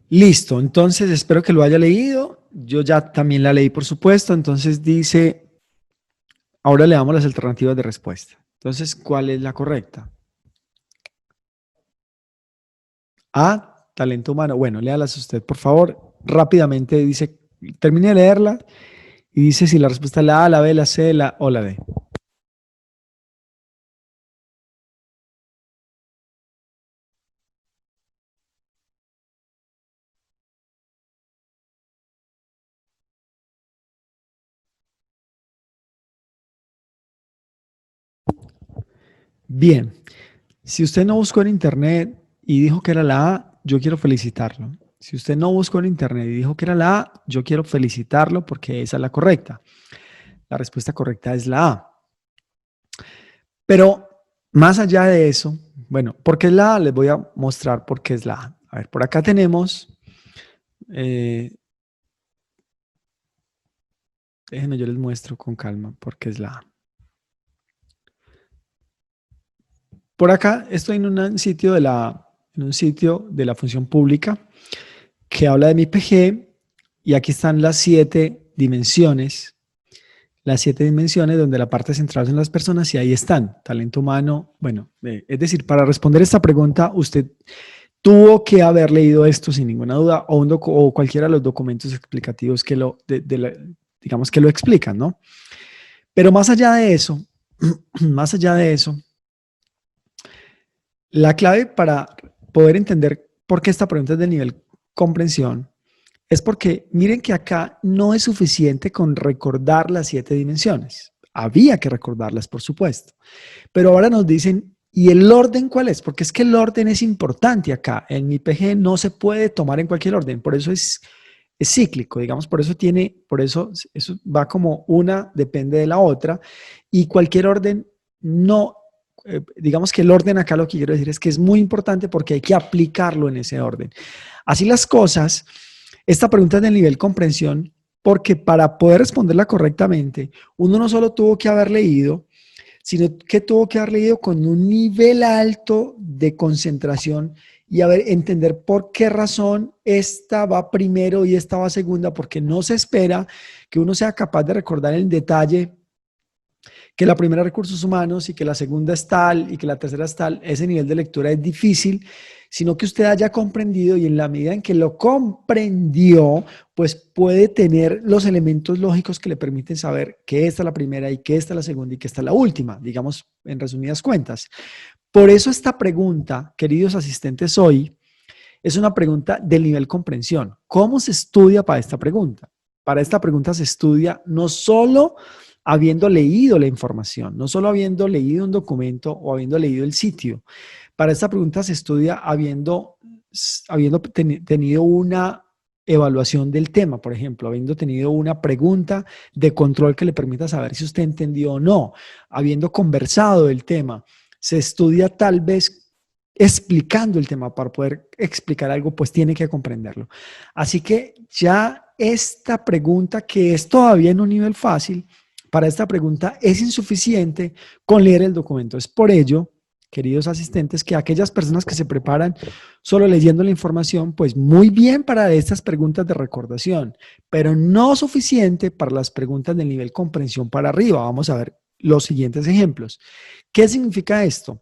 listo. Entonces espero que lo haya leído. Yo ya también la leí, por supuesto. Entonces dice, ahora le damos las alternativas de respuesta. Entonces, ¿cuál es la correcta? A, talento humano. Bueno, léalas usted, por favor. Rápidamente dice, termine de leerla y dice si la respuesta es la A, la B, la C, o la D. Bien, si usted no buscó en internet y dijo que era la A, yo quiero felicitarlo. Si usted no buscó en internet y dijo que era la A, yo quiero felicitarlo porque esa es la correcta. La respuesta correcta es la A. Pero más allá de eso, bueno, ¿por qué es la A? Les voy a mostrar por qué es la A. A ver, por acá tenemos, eh, déjenme yo les muestro con calma por qué es la A. Por acá estoy en un sitio de la función pública que habla de mi PG y aquí están las 7 dimensiones donde la parte central son las personas y ahí están, talento humano. Bueno, es decir, para responder esta pregunta, usted tuvo que haber leído esto sin ninguna duda o cualquiera de los documentos explicativos que digamos que lo explican, ¿no? Pero más allá de eso, más allá de eso, la clave para poder entender por qué esta pregunta es del nivel comprensión es porque miren que acá no es suficiente con recordar las 7 dimensiones. Había que recordarlas, por supuesto. Pero ahora nos dicen, ¿y el orden cuál es? Porque es que el orden es importante acá. En mi PG no se puede tomar en cualquier orden. Por eso es cíclico, digamos, por eso eso va como una depende de la otra y cualquier orden no, digamos que el orden acá lo que quiero decir es que es muy importante porque hay que aplicarlo en ese orden. Así las cosas, esta pregunta es del nivel comprensión porque para poder responderla correctamente, uno no solo tuvo que haber leído, sino que tuvo que haber leído con un nivel alto de concentración y entender por qué razón esta va primero y esta va segunda, porque no se espera que uno sea capaz de recordar en detalle que la primera recursos humanos y que la segunda es tal y que la tercera es tal. Ese nivel de lectura es difícil, sino que usted haya comprendido y en la medida en que lo comprendió, pues puede tener los elementos lógicos que le permiten saber que esta es la primera y que esta es la segunda y que esta es la última, digamos en resumidas cuentas. Por eso esta pregunta, queridos asistentes hoy, es una pregunta del nivel comprensión. ¿Cómo se estudia para esta pregunta? Para esta pregunta se estudia no solo habiendo leído la información, no solo habiendo leído un documento o habiendo leído el sitio. Para esta pregunta se estudia habiendo tenido una evaluación del tema, por ejemplo, habiendo tenido una pregunta de control que le permita saber si usted entendió o no, habiendo conversado del tema. Se estudia tal vez explicando el tema. Para poder explicar algo, pues tiene que comprenderlo. Así que ya esta pregunta, que es todavía en un nivel fácil, para esta pregunta es insuficiente con leer el documento. Es por ello, queridos asistentes, que aquellas personas que se preparan solo leyendo la información, pues muy bien para estas preguntas de recordación, pero no suficiente para las preguntas del nivel comprensión para arriba. Vamos a ver los siguientes ejemplos. ¿Qué significa esto?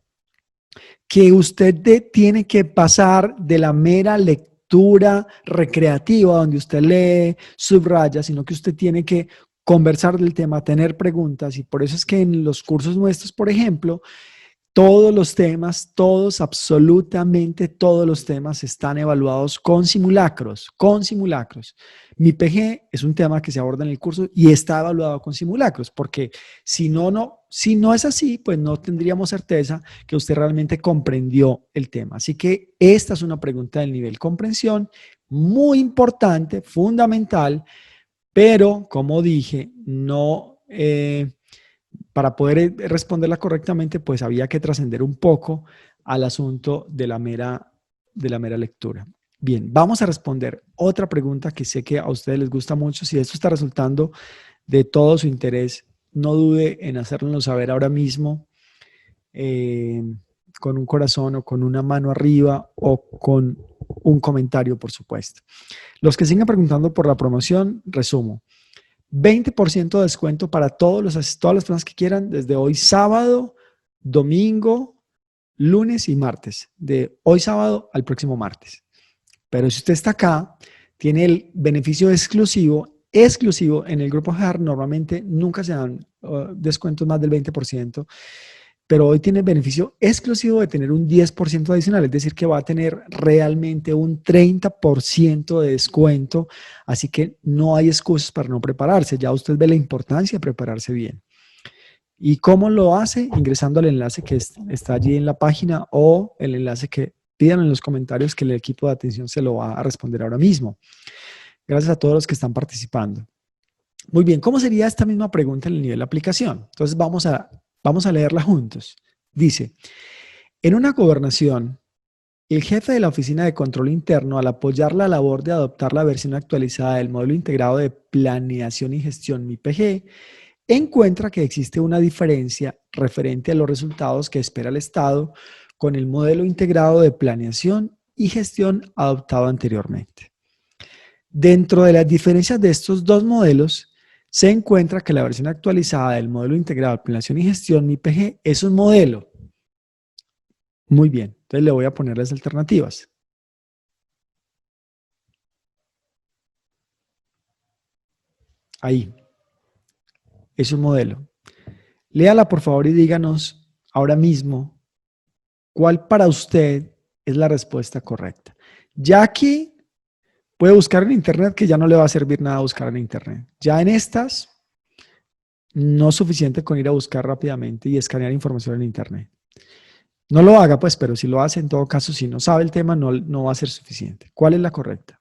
Que usted tiene que pasar de la mera lectura recreativa, donde usted lee, subraya, sino que usted tiene que conversar del tema, tener preguntas, y por eso es que en los cursos nuestros, por ejemplo, todos los temas, todos, absolutamente todos los temas están evaluados con simulacros, con simulacros. Mi PG es un tema que se aborda en el curso y está evaluado con simulacros, porque si no es así, pues no tendríamos certeza que usted realmente comprendió el tema. Así que esta es una pregunta del nivel comprensión, muy importante, fundamental, pero como dije, no... para poder responderla correctamente, pues había que trascender un poco al asunto de la mera lectura. Bien, vamos a responder otra pregunta que sé que a ustedes les gusta mucho. Si esto está resultando de todo su interés, no dude en hacérnoslo saber ahora mismo, eh, con un corazón o con una mano arriba o con un comentario, por supuesto. Los que sigan preguntando por la promoción, resumo. 20% de descuento para todas las personas que quieran desde hoy sábado, domingo, lunes y martes. De hoy sábado al próximo martes. Pero si usted está acá, tiene el beneficio exclusivo en el grupo HAR. Normalmente nunca se dan descuentos más del 20%, pero hoy tiene el beneficio exclusivo de tener un 10% adicional, es decir, que va a tener realmente un 30% de descuento, así que no hay excusas para no prepararse. Ya usted ve la importancia de prepararse bien. ¿Y cómo lo hace? Ingresando al enlace que está allí en la página o el enlace que pidan en los comentarios que el equipo de atención se lo va a responder ahora mismo. Gracias a todos los que están participando. Muy bien, ¿cómo sería esta misma pregunta en el nivel de aplicación? Entonces vamos a leerla juntos. Dice, en una gobernación, el jefe de la Oficina de Control Interno, al apoyar la labor de adoptar la versión actualizada del Módulo Integrado de Planeación y Gestión MIPG, encuentra que existe una diferencia referente a los resultados que espera el Estado con el modelo integrado de planeación y gestión adoptado anteriormente. Dentro de las diferencias de estos dos modelos, se encuentra que la versión actualizada del modelo integrado de planeación y gestión MIPG es un modelo. Muy bien, entonces le voy a poner las alternativas. Ahí, es un modelo. Léala por favor y díganos ahora mismo cuál para usted es la respuesta correcta. Ya aquí puede buscar en internet, que ya no le va a servir nada buscar en internet. Ya en estas, no es suficiente con ir a buscar rápidamente y escanear información en internet. No lo haga pues, pero si lo hace en todo caso, si no sabe el tema, no va a ser suficiente. ¿Cuál es la correcta?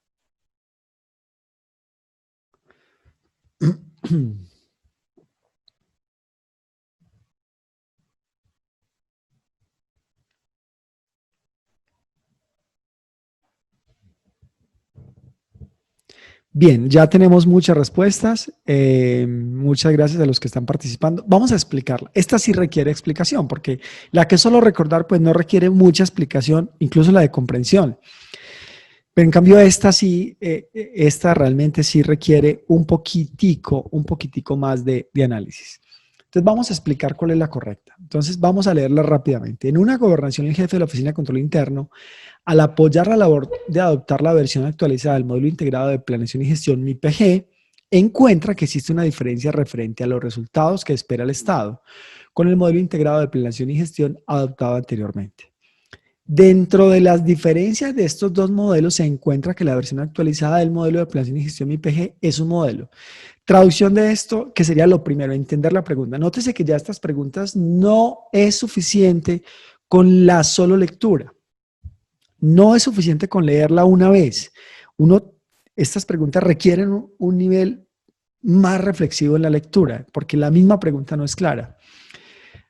Bien, ya tenemos muchas respuestas. Muchas gracias a los que están participando. Vamos a explicarla. Esta sí requiere explicación, porque la que solo recordar, pues no requiere mucha explicación, incluso la de comprensión. Pero en cambio esta sí, esta realmente sí requiere un poquitico más de análisis. Entonces vamos a explicar cuál es la correcta. Entonces vamos a leerla rápidamente. En una gobernación, el jefe de la Oficina de Control Interno, al apoyar la labor de adoptar la versión actualizada del Módulo Integrado de Planeación y Gestión MIPG, encuentra que existe una diferencia referente a los resultados que espera el Estado con el Módulo Integrado de Planeación y Gestión adoptado anteriormente. Dentro de las diferencias de estos dos modelos se encuentra que la versión actualizada del modelo de planeación y gestión MIPG es un modelo. Traducción de esto, que sería lo primero, entender la pregunta. Nótese que ya estas preguntas no es suficiente con la solo lectura. No es suficiente con leerla una vez. Estas preguntas requieren un nivel más reflexivo en la lectura, porque la misma pregunta no es clara.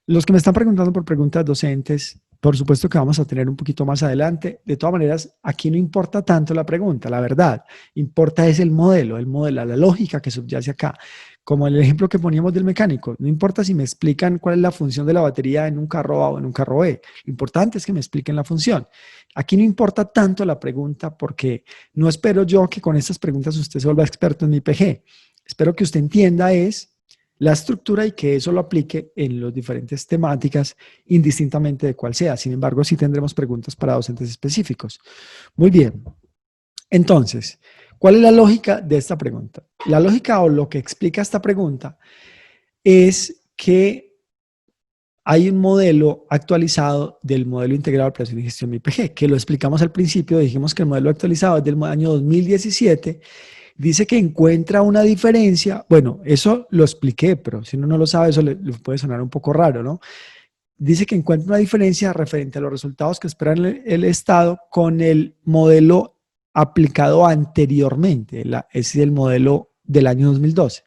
Los que me están preguntando por preguntas docentes, por supuesto que vamos a tener un poquito más adelante. De todas maneras, aquí no importa tanto la pregunta, la verdad. Importa es el modelo, la lógica que subyace acá. Como el ejemplo que poníamos del mecánico. No importa si me explican cuál es la función de la batería en un carro A o en un carro B. Lo importante es que me expliquen la función. Aquí no importa tanto la pregunta porque no espero yo que con estas preguntas usted se vuelva experto en MIPG. Espero que usted entienda la estructura y que eso lo aplique en las diferentes temáticas, indistintamente de cuál sea. Sin embargo, sí tendremos preguntas para docentes específicos. Muy bien. Entonces, ¿cuál es la lógica de esta pregunta? La lógica o lo que explica esta pregunta es que hay un modelo actualizado del modelo integrado de planeación y gestión MIPG, que lo explicamos al principio, dijimos que el modelo actualizado es del año 2017. Dice que encuentra una diferencia. Bueno, eso lo expliqué, pero si uno no lo sabe, eso le puede sonar un poco raro, ¿no? Dice que encuentra una diferencia referente a los resultados que espera el Estado con el modelo aplicado anteriormente, es el modelo del año 2012.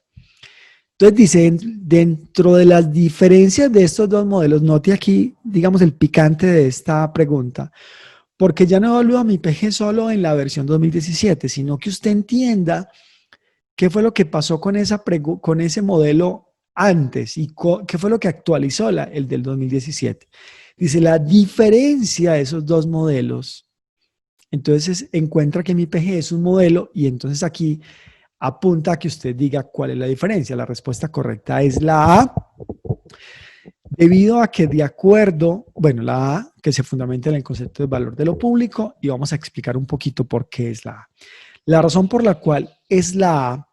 Entonces dice, dentro de las diferencias de estos dos modelos, note aquí, digamos, el picante de esta pregunta, porque ya no evalúa mi PG solo en la versión 2017, sino que usted entienda qué fue lo que pasó con ese modelo antes y qué fue lo que actualizó el del 2017. Dice, la diferencia de esos dos modelos, entonces encuentra que mi PG es un modelo y entonces aquí apunta a que usted diga cuál es la diferencia. La respuesta correcta es la A. Debido a que de acuerdo, bueno, la A, que se fundamenta en el concepto de valor de lo público, y vamos a explicar un poquito por qué es la A. La razón por la cual es la A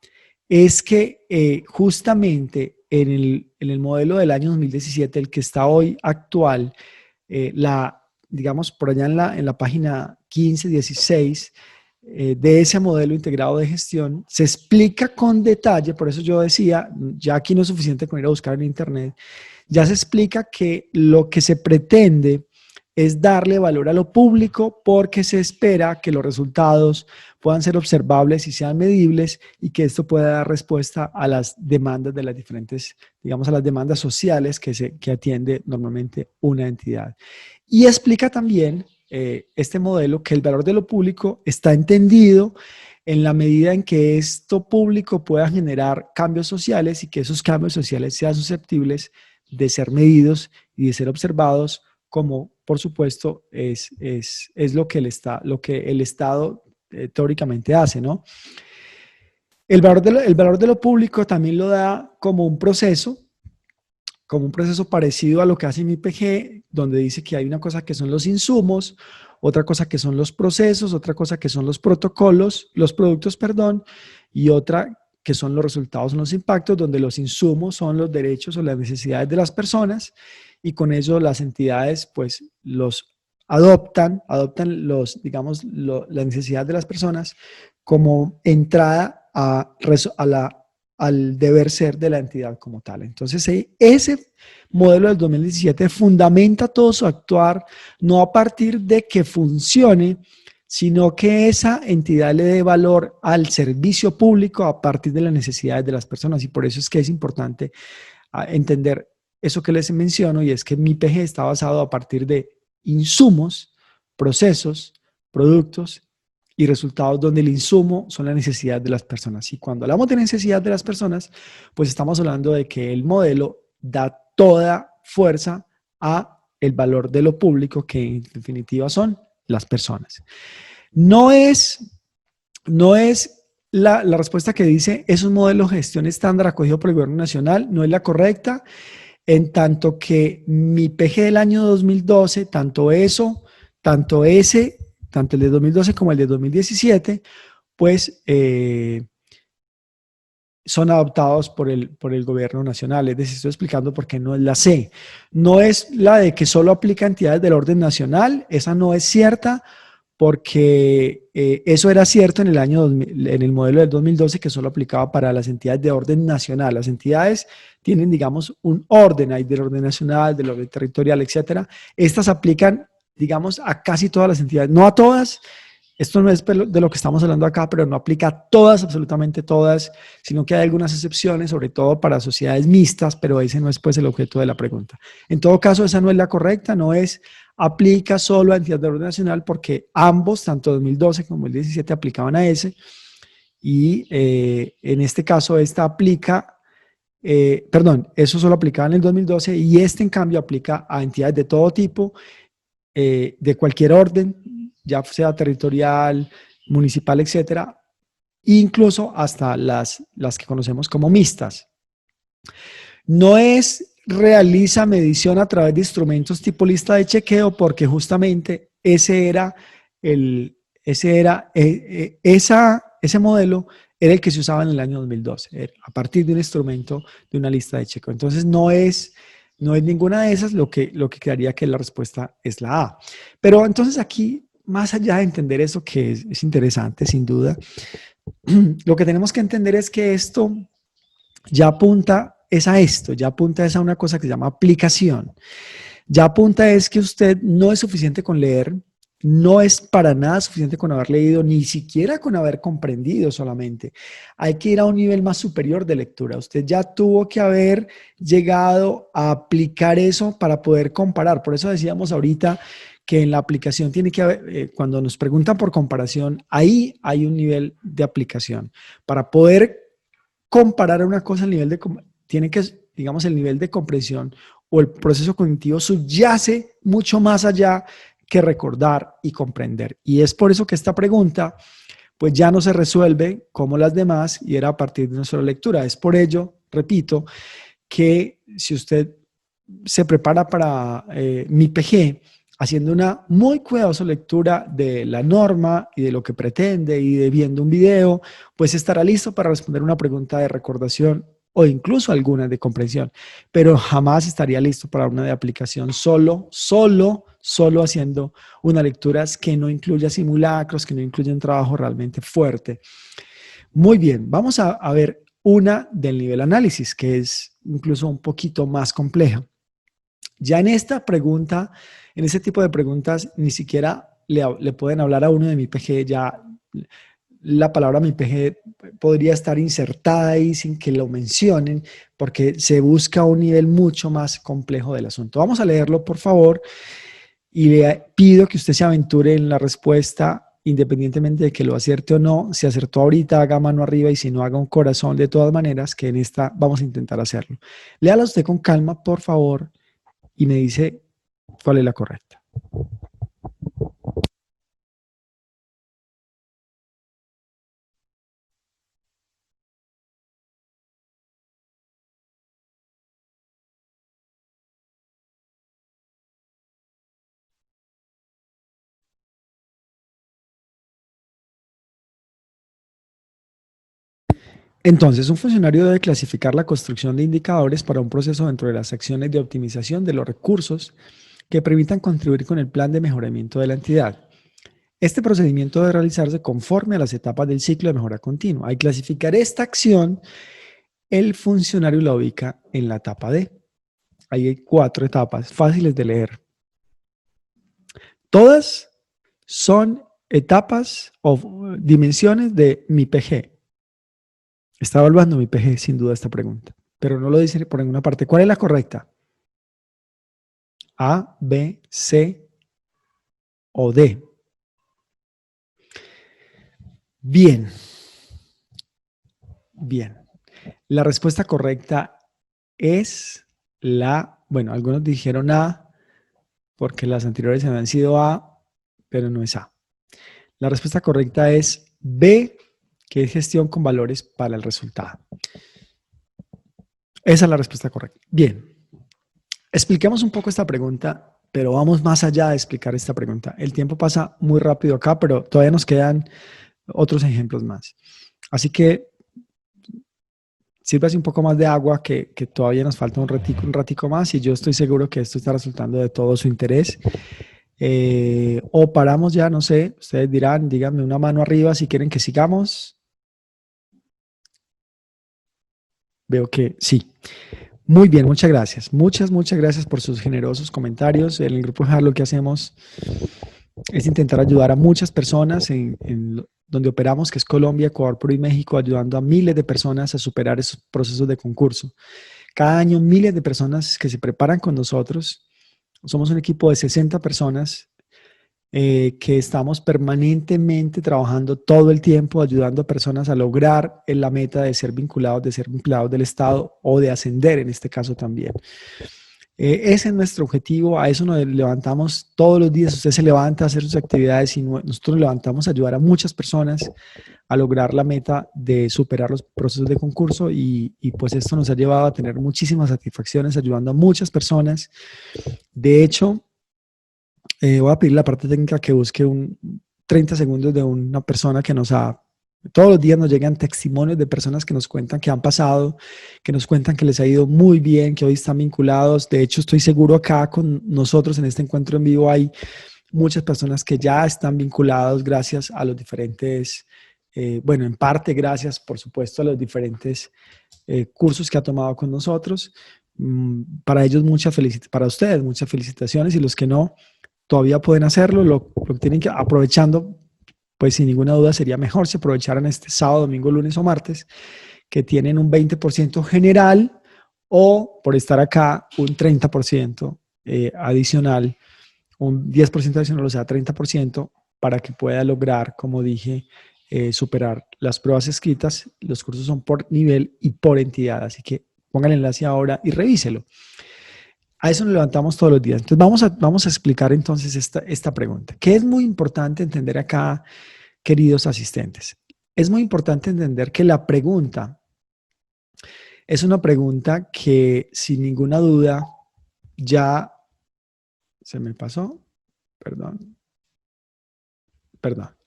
es que justamente en el modelo del año 2017, el que está hoy actual, digamos, por allá en la página 15, 16, de ese modelo integrado de gestión, se explica con detalle, por eso yo decía, ya aquí no es suficiente con ir a buscar en internet, ya se explica que lo que se pretende es darle valor a lo público porque se espera que los resultados puedan ser observables y sean medibles y que esto pueda dar respuesta a las demandas de las diferentes, digamos, a las demandas sociales que atiende normalmente una entidad. Y explica también este modelo que el valor de lo público está entendido en la medida en que esto público pueda generar cambios sociales y que esos cambios sociales sean susceptibles de ser medidos y de ser observados, como por supuesto es lo que el Estado teóricamente hace, ¿no? El valor de lo público también lo da como un proceso parecido a lo que hace mi IPG, donde dice que hay una cosa que son los insumos, otra cosa que son los procesos, otra cosa que son los protocolos, los productos, perdón, y otra que son los resultados, son los impactos, donde los insumos son los derechos o las necesidades de las personas y con ello las entidades pues los adoptan los, digamos, las necesidades de las personas como entrada al deber ser de la entidad como tal. Entonces, ese modelo del 2017 fundamenta todo su actuar no a partir de que funcione, sino que esa entidad le dé valor al servicio público a partir de las necesidades de las personas. Y por eso es que es importante entender eso que les menciono, y es que mi PG está basado a partir de insumos, procesos, productos y resultados donde el insumo son las necesidades de las personas. Y cuando hablamos de necesidad de las personas, pues estamos hablando de que el modelo da toda fuerza a el valor de lo público, que en definitiva son las personas. No es la respuesta que dice es un modelo de gestión estándar acogido por el gobierno nacional, no es la correcta, en tanto que mi PG del año 2012, tanto el de 2012 como el de 2017, pues son adoptados por el gobierno nacional. Es decir, estoy explicando por qué no es la C. No es la de que solo aplica a entidades del orden nacional, esa no es cierta, porque eso era cierto en en el modelo del 2012, que solo aplicaba para las entidades de orden nacional. Las entidades tienen, digamos, un orden, hay del orden nacional, del orden territorial, etcétera. Estas aplican, digamos, a casi todas las entidades, no a todas. Esto no es de lo que estamos hablando acá, pero no aplica a todas, absolutamente todas, sino que hay algunas excepciones, sobre todo para sociedades mixtas, pero ese no es pues el objeto de la pregunta. En todo caso, esa no es la correcta, no es aplica solo a entidades de orden nacional, porque ambos, tanto 2012 como el 17, aplicaban a ese, y en este caso esta aplica, eso solo aplicaba en el 2012 y este en cambio aplica a entidades de todo tipo, de cualquier orden, ya sea territorial, municipal, etcétera, incluso hasta las que conocemos como mixtas. No es realiza medición a través de instrumentos tipo lista de chequeo, porque justamente ese modelo era el que se usaba en el año 2012, a partir de un instrumento de una lista de chequeo. Entonces no es ninguna de esas, lo que quedaría que la respuesta es la A. Pero entonces aquí, más allá de entender eso, que es interesante sin duda, lo que tenemos que entender es que esto ya apunta ya apunta a una cosa que se llama aplicación. Ya apunta es que usted no es suficiente con leer, no es para nada suficiente con haber leído, ni siquiera con haber comprendido solamente. Hay que ir a un nivel más superior de lectura. Usted ya tuvo que haber llegado a aplicar eso para poder comparar. Por eso decíamos ahorita que en la aplicación tiene que haber, cuando nos preguntan por comparación, ahí hay un nivel de aplicación. Para poder comparar una cosa, tiene que, digamos, el nivel de comprensión o el proceso cognitivo subyace mucho más allá que recordar y comprender. Y es por eso que esta pregunta pues ya no se resuelve como las demás y era a partir de una sola lectura. Es por ello, repito, que si usted se prepara para mi PG, haciendo una muy cuidadosa lectura de la norma y de lo que pretende y de viendo un video, pues estará listo para responder una pregunta de recordación o incluso alguna de comprensión, pero jamás estaría listo para una de aplicación solo haciendo una lectura que no incluya simulacros, que no incluya un trabajo realmente fuerte. Muy bien, vamos a ver una del nivel análisis, que es incluso un poquito más compleja. Ya en esta pregunta, en este tipo de preguntas, ni siquiera le pueden hablar a uno de mi PG, ya la palabra mi PG podría estar insertada ahí sin que lo mencionen, porque se busca un nivel mucho más complejo del asunto. Vamos a leerlo, por favor, y le pido que usted se aventure en la respuesta, independientemente de que lo acierte o no. Si acertó ahorita, haga mano arriba, y si no, haga un corazón de todas maneras, que en esta vamos a intentar hacerlo. Léala usted con calma, por favor, y me dice cuál es la correcta. Entonces, un funcionario debe clasificar la construcción de indicadores para un proceso dentro de las acciones de optimización de los recursos que permitan contribuir con el plan de mejoramiento de la entidad. Este procedimiento debe realizarse conforme a las etapas del ciclo de mejora continua. Al clasificar esta acción, el funcionario la ubica en la etapa D. Ahí hay 4 etapas fáciles de leer. Todas son etapas o dimensiones de mi PG. Está evaluando mi PG sin duda esta pregunta, pero no lo dice por ninguna parte. ¿Cuál es la correcta? A, B, C o D. Bien, bien. La respuesta correcta es bueno, algunos dijeron A porque las anteriores habían sido A, pero no es A. La respuesta correcta es B, que es gestión con valores para el resultado. Esa es la respuesta correcta. Bien, expliquemos un poco esta pregunta, pero vamos más allá de explicar esta pregunta. El tiempo pasa muy rápido acá, pero todavía nos quedan otros ejemplos más. Así que sírvase un poco más de agua, que todavía nos falta un ratico más, y yo estoy seguro que esto está resultando de todo su interés. O paramos ya, no sé, ustedes dirán, díganme una mano arriba si quieren que sigamos. Veo que sí. Muy bien, muchas gracias. Muchas gracias por sus generosos comentarios. En el Grupo JAR lo que hacemos es intentar ayudar a muchas personas en donde operamos, que es Colombia, Ecuador, Perú y México, ayudando a miles de personas a superar esos procesos de concurso. Cada año miles de personas que se preparan con nosotros. Somos un equipo de 60 personas que estamos permanentemente trabajando todo el tiempo, ayudando a personas a lograr la meta de ser vinculados, de ser empleados del Estado o de ascender en este caso también. Ese es nuestro objetivo, a eso nos levantamos todos los días. Usted se levanta a hacer sus actividades y nosotros nos levantamos a ayudar a muchas personas a lograr la meta de superar los procesos de concurso, y pues esto nos ha llevado a tener muchísimas satisfacciones ayudando a muchas personas. De hecho, voy a pedir a la parte técnica que busque 30 segundos de una persona que todos los días nos llegan testimonios de personas que nos cuentan que han pasado, que nos cuentan que les ha ido muy bien, que hoy están vinculados. De hecho, estoy seguro acá con nosotros en este encuentro en vivo hay muchas personas que ya están vinculados gracias a los diferentes, bueno, en parte gracias, por supuesto, a los diferentes cursos que ha tomado con nosotros. Para ellos, para ustedes, muchas felicitaciones, y los que no, todavía pueden hacerlo. Lo que tienen que, aprovechando, pues sin ninguna duda sería mejor si aprovecharan este sábado, domingo, lunes o martes, que tienen un 20% general, o por estar acá un 30% adicional, un 10% adicional, o sea, 30%, para que pueda lograr, como dije, superar las pruebas escritas. Los cursos son por nivel y por entidad, así que pongan el enlace ahora y revíselo. A eso nos levantamos todos los días. Entonces vamos a explicar entonces esta pregunta, que es muy importante entender acá, queridos asistentes. Es muy importante entender que la pregunta es una pregunta que sin ninguna duda ya se me pasó, perdón,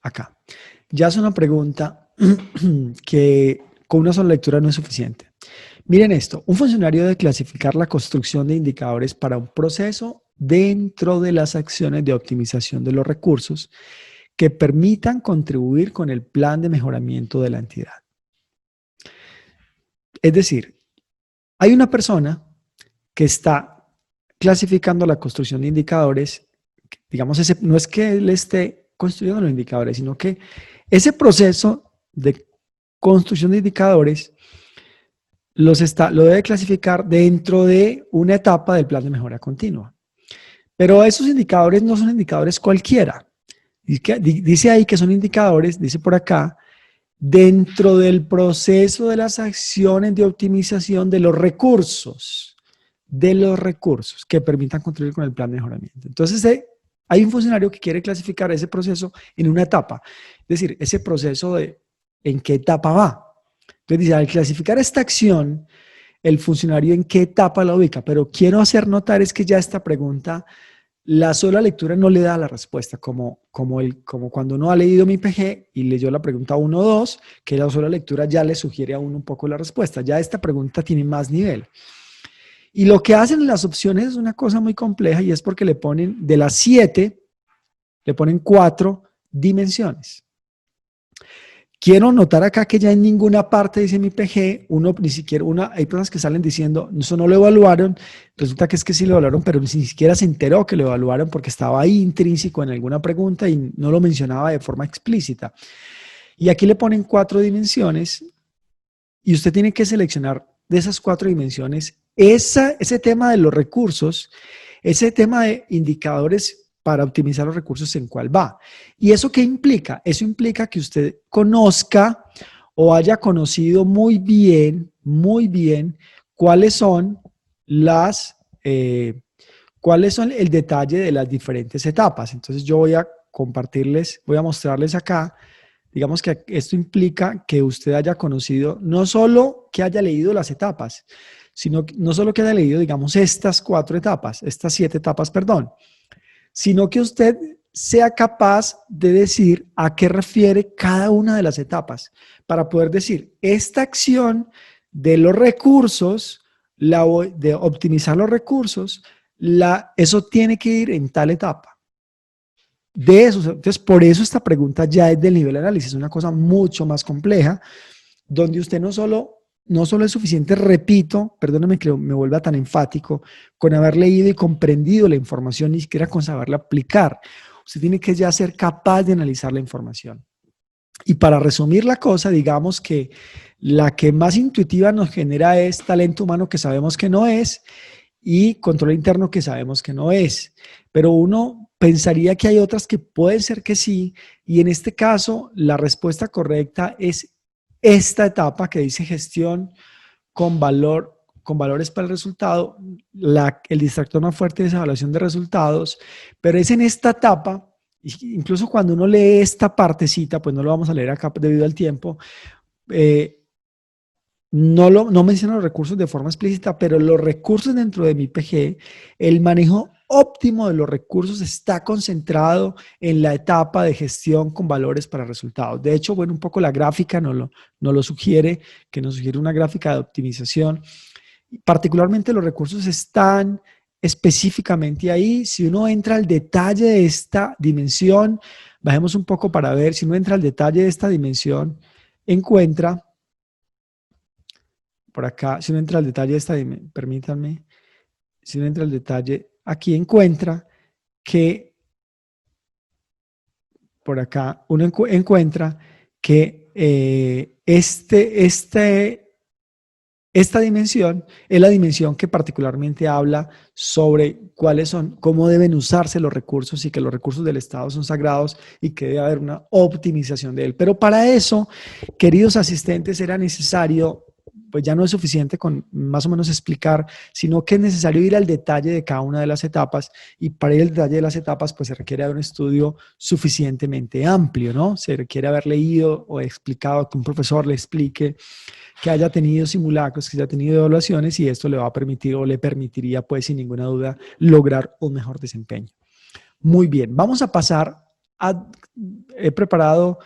acá. Ya es una pregunta que con una sola lectura no es suficiente. Miren esto, un funcionario debe clasificar la construcción de indicadores para un proceso dentro de las acciones de optimización de los recursos que permitan contribuir con el plan de mejoramiento de la entidad. Es decir, hay una persona que está clasificando la construcción de indicadores, digamos, no es que él esté construyendo los indicadores, sino que ese proceso de construcción de indicadores lo debe clasificar dentro de una etapa del plan de mejora continua. Pero esos indicadores no son indicadores cualquiera. Dice ahí que son indicadores, dice por acá, dentro del proceso de las acciones de optimización de los recursos que permitan contribuir con el plan de mejoramiento. Entonces, hay un funcionario que quiere clasificar ese proceso en una etapa, es decir, ese proceso de en qué etapa va. Entonces dice, al clasificar esta acción, el funcionario en qué etapa la ubica, pero quiero hacer notar es que ya esta pregunta, la sola lectura no le da la respuesta, como cuando uno ha leído mi PG y leyó la pregunta 1 o 2, que la sola lectura ya le sugiere a uno un poco la respuesta. Ya esta pregunta tiene más nivel. Y lo que hacen las opciones es una cosa muy compleja y es porque le ponen de las 7, le ponen 4 dimensiones. Quiero notar acá que ya en ninguna parte dice mi PG, ni siquiera hay personas que salen diciendo, eso no lo evaluaron, resulta que es que sí lo evaluaron, pero ni siquiera se enteró que lo evaluaron porque estaba ahí intrínseco en alguna pregunta y no lo mencionaba de forma explícita. Y aquí le ponen 4 dimensiones y usted tiene que seleccionar de esas 4 dimensiones ese tema de los recursos, ese tema de indicadores para optimizar los recursos en cuál va. ¿Y eso qué implica? Eso implica que usted conozca o haya conocido muy bien, cuáles son el detalle de las diferentes etapas. Entonces yo voy a mostrarles acá. Digamos que esto implica que usted haya conocido, no solo que haya leído las etapas, no solo que haya leído, digamos, estas 7 etapas, perdón, sino que usted sea capaz de decir a qué refiere cada una de las etapas, para poder decir, esta acción de los recursos, de optimizar los recursos, eso tiene que ir en tal etapa. Entonces, por eso esta pregunta ya es del nivel de análisis, es una cosa mucho más compleja, donde usted no solo es suficiente, repito, perdóneme que me vuelva tan enfático, con haber leído y comprendido la información, ni siquiera con saberla aplicar. Usted tiene que ya ser capaz de analizar la información. Y para resumir la cosa, digamos que la que más intuitiva nos genera es talento humano, que sabemos que no es, y control interno, que sabemos que no es. Pero uno pensaría que hay otras que pueden ser que sí, y en este caso la respuesta correcta es esta etapa que dice gestión con valores para el resultado. El distractor más fuerte es evaluación de resultados, pero es en esta etapa, incluso cuando uno lee esta partecita, pues no lo vamos a leer acá debido al tiempo, no menciona los recursos de forma explícita, pero los recursos dentro de mi PG, el manejo óptimo de los recursos está concentrado en la etapa de gestión con valores para resultados. De hecho, bueno, un poco la gráfica nos lo sugiere, que nos sugiere una gráfica de optimización. Particularmente los recursos están específicamente ahí. Si uno entra al detalle de esta dimensión, bajemos un poco para ver, si uno entra al detalle de esta dimensión, encuentra por acá, si uno entra al detalle de esta dimensión, permítanme, si uno entra al detalle, aquí encuentra que, por acá, uno encuentra que esta dimensión es la dimensión que particularmente habla sobre cómo deben usarse los recursos y que los recursos del Estado son sagrados y que debe haber una optimización de él. Pero para eso, queridos asistentes, era necesario, pues ya no es suficiente con más o menos explicar, sino que es necesario ir al detalle de cada una de las etapas, y para ir al detalle de las etapas pues se requiere un estudio suficientemente amplio, ¿no? Se requiere haber leído o explicado, que un profesor le explique, que haya tenido simulacros, que haya tenido evaluaciones, y esto le va a permitir o le permitiría pues sin ninguna duda lograr un mejor desempeño. Muy bien, vamos a pasar he preparado,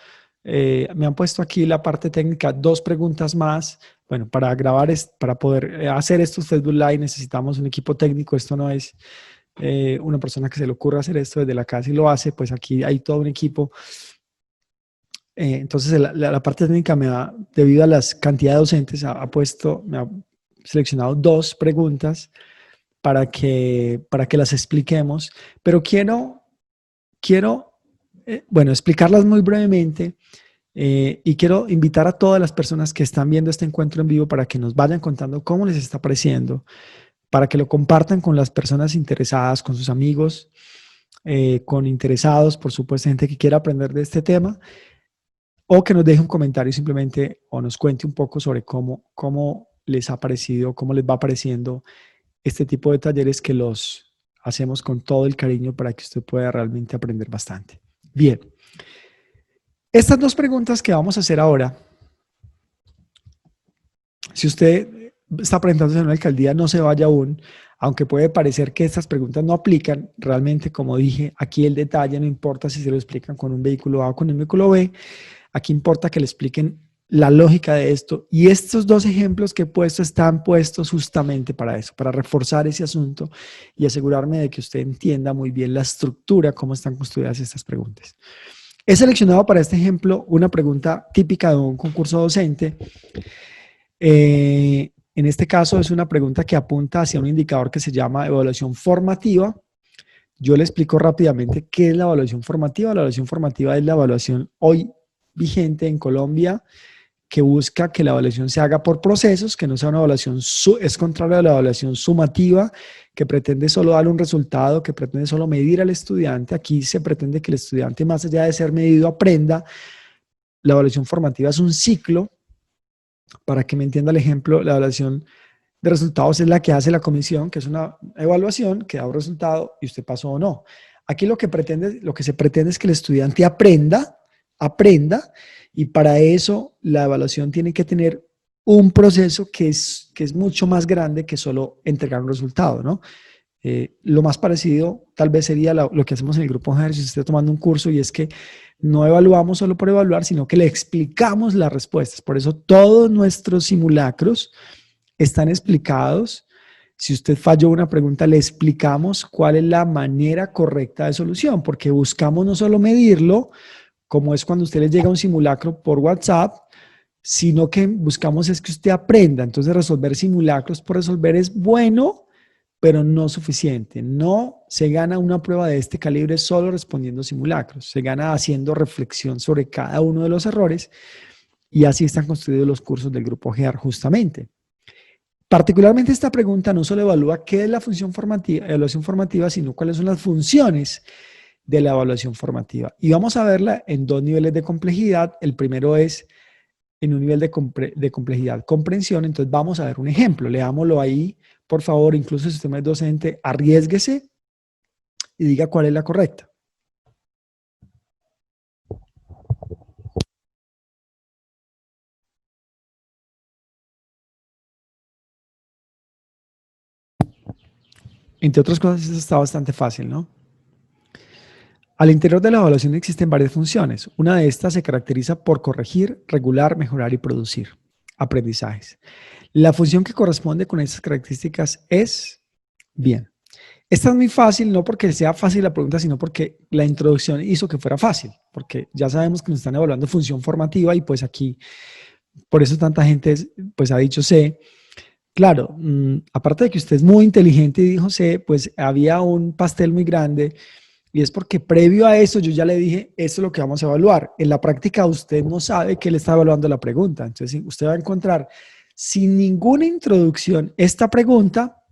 me han puesto aquí la parte técnica, 2 preguntas más. Bueno, para grabar, para poder hacer estos Facebook Live necesitamos un equipo técnico. Esto no es una persona que se le ocurra hacer esto desde la casa y lo hace, pues aquí hay todo un equipo. Entonces la parte técnica debido a las cantidad de docentes, me ha seleccionado 2 preguntas para que las expliquemos, pero quiero explicarlas muy brevemente. Y quiero invitar a todas las personas que están viendo este encuentro en vivo para que nos vayan contando cómo les está pareciendo, para que lo compartan con las personas interesadas, con sus amigos, con interesados, por supuesto, gente que quiera aprender de este tema, o que nos deje un comentario simplemente o nos cuente un poco sobre cómo les ha parecido, cómo les va pareciendo este tipo de talleres que los hacemos con todo el cariño para que usted pueda realmente aprender bastante. Bien. Estas dos preguntas que vamos a hacer ahora, si usted está presentándose en una alcaldía, no se vaya aún, aunque puede parecer que estas preguntas no aplican, realmente, como dije, aquí el detalle no importa si se lo explican con un vehículo A o con un vehículo B, aquí importa que le expliquen la lógica de esto, y estos dos ejemplos que he puesto están puestos justamente para eso, para reforzar ese asunto y asegurarme de que usted entienda muy bien la estructura, cómo están construidas estas preguntas. He seleccionado para este ejemplo una pregunta típica de un concurso docente. En este caso es una pregunta que apunta hacia un indicador que se llama evaluación formativa. Yo le explico rápidamente qué es la evaluación formativa. La evaluación formativa es la evaluación hoy vigente en Colombia, que busca que la evaluación se haga por procesos, que no sea una evaluación, es contrario a la evaluación sumativa, que pretende solo dar un resultado, que pretende solo medir al estudiante. Aquí se pretende que el estudiante, más allá de ser medido, aprenda. La evaluación formativa es un ciclo. Para que me entienda el ejemplo, la evaluación de resultados es la que hace la comisión, que es una evaluación que da un resultado y usted pasó o no. Aquí lo que se pretende es que el estudiante aprenda, y para eso la evaluación tiene que tener un proceso que es mucho más grande que solo entregar un resultado, ¿no? Lo más parecido tal vez sería lo que hacemos en el grupo Mujeres si usted está tomando un curso, y es que no evaluamos solo por evaluar, sino que le explicamos las respuestas. Por eso todos nuestros simulacros están explicados. Si usted falló una pregunta, le explicamos cuál es la manera correcta de solución, porque buscamos no solo medirlo, como es cuando usted le llega un simulacro por WhatsApp, sino que buscamos es que usted aprenda. Entonces, resolver simulacros por resolver es bueno, pero no suficiente. No se gana una prueba de este calibre solo respondiendo simulacros. Se gana haciendo reflexión sobre cada uno de los errores, y así están construidos los cursos del Grupo GEAR justamente. Particularmente esta pregunta no solo evalúa qué es la función formativa, evaluación formativa, sino cuáles son las funciones de la evaluación formativa. Y vamos a verla en dos niveles de complejidad. El primero es en un nivel de complejidad, comprensión. Entonces vamos a ver un ejemplo. Leámoslo ahí, por favor. Incluso si usted es docente, arriésguese y diga cuál es la correcta. Entre otras cosas, eso está bastante fácil, ¿no? Al interior de la evaluación existen varias funciones. Una de estas se caracteriza por corregir, regular, mejorar y producir aprendizajes. La función que corresponde con estas características es, bien, esta es muy fácil, no porque sea fácil la pregunta, sino porque la introducción hizo que fuera fácil, porque ya sabemos que nos están evaluando función formativa, y pues aquí, por eso tanta gente pues ha dicho C. Claro, aparte de que usted es muy inteligente y dijo C, pues había un pastel muy grande. Y es porque previo a eso yo ya le dije, esto es lo que vamos a evaluar. En la práctica usted no sabe que le está evaluando la pregunta. Entonces usted va a encontrar sin ninguna introducción esta pregunta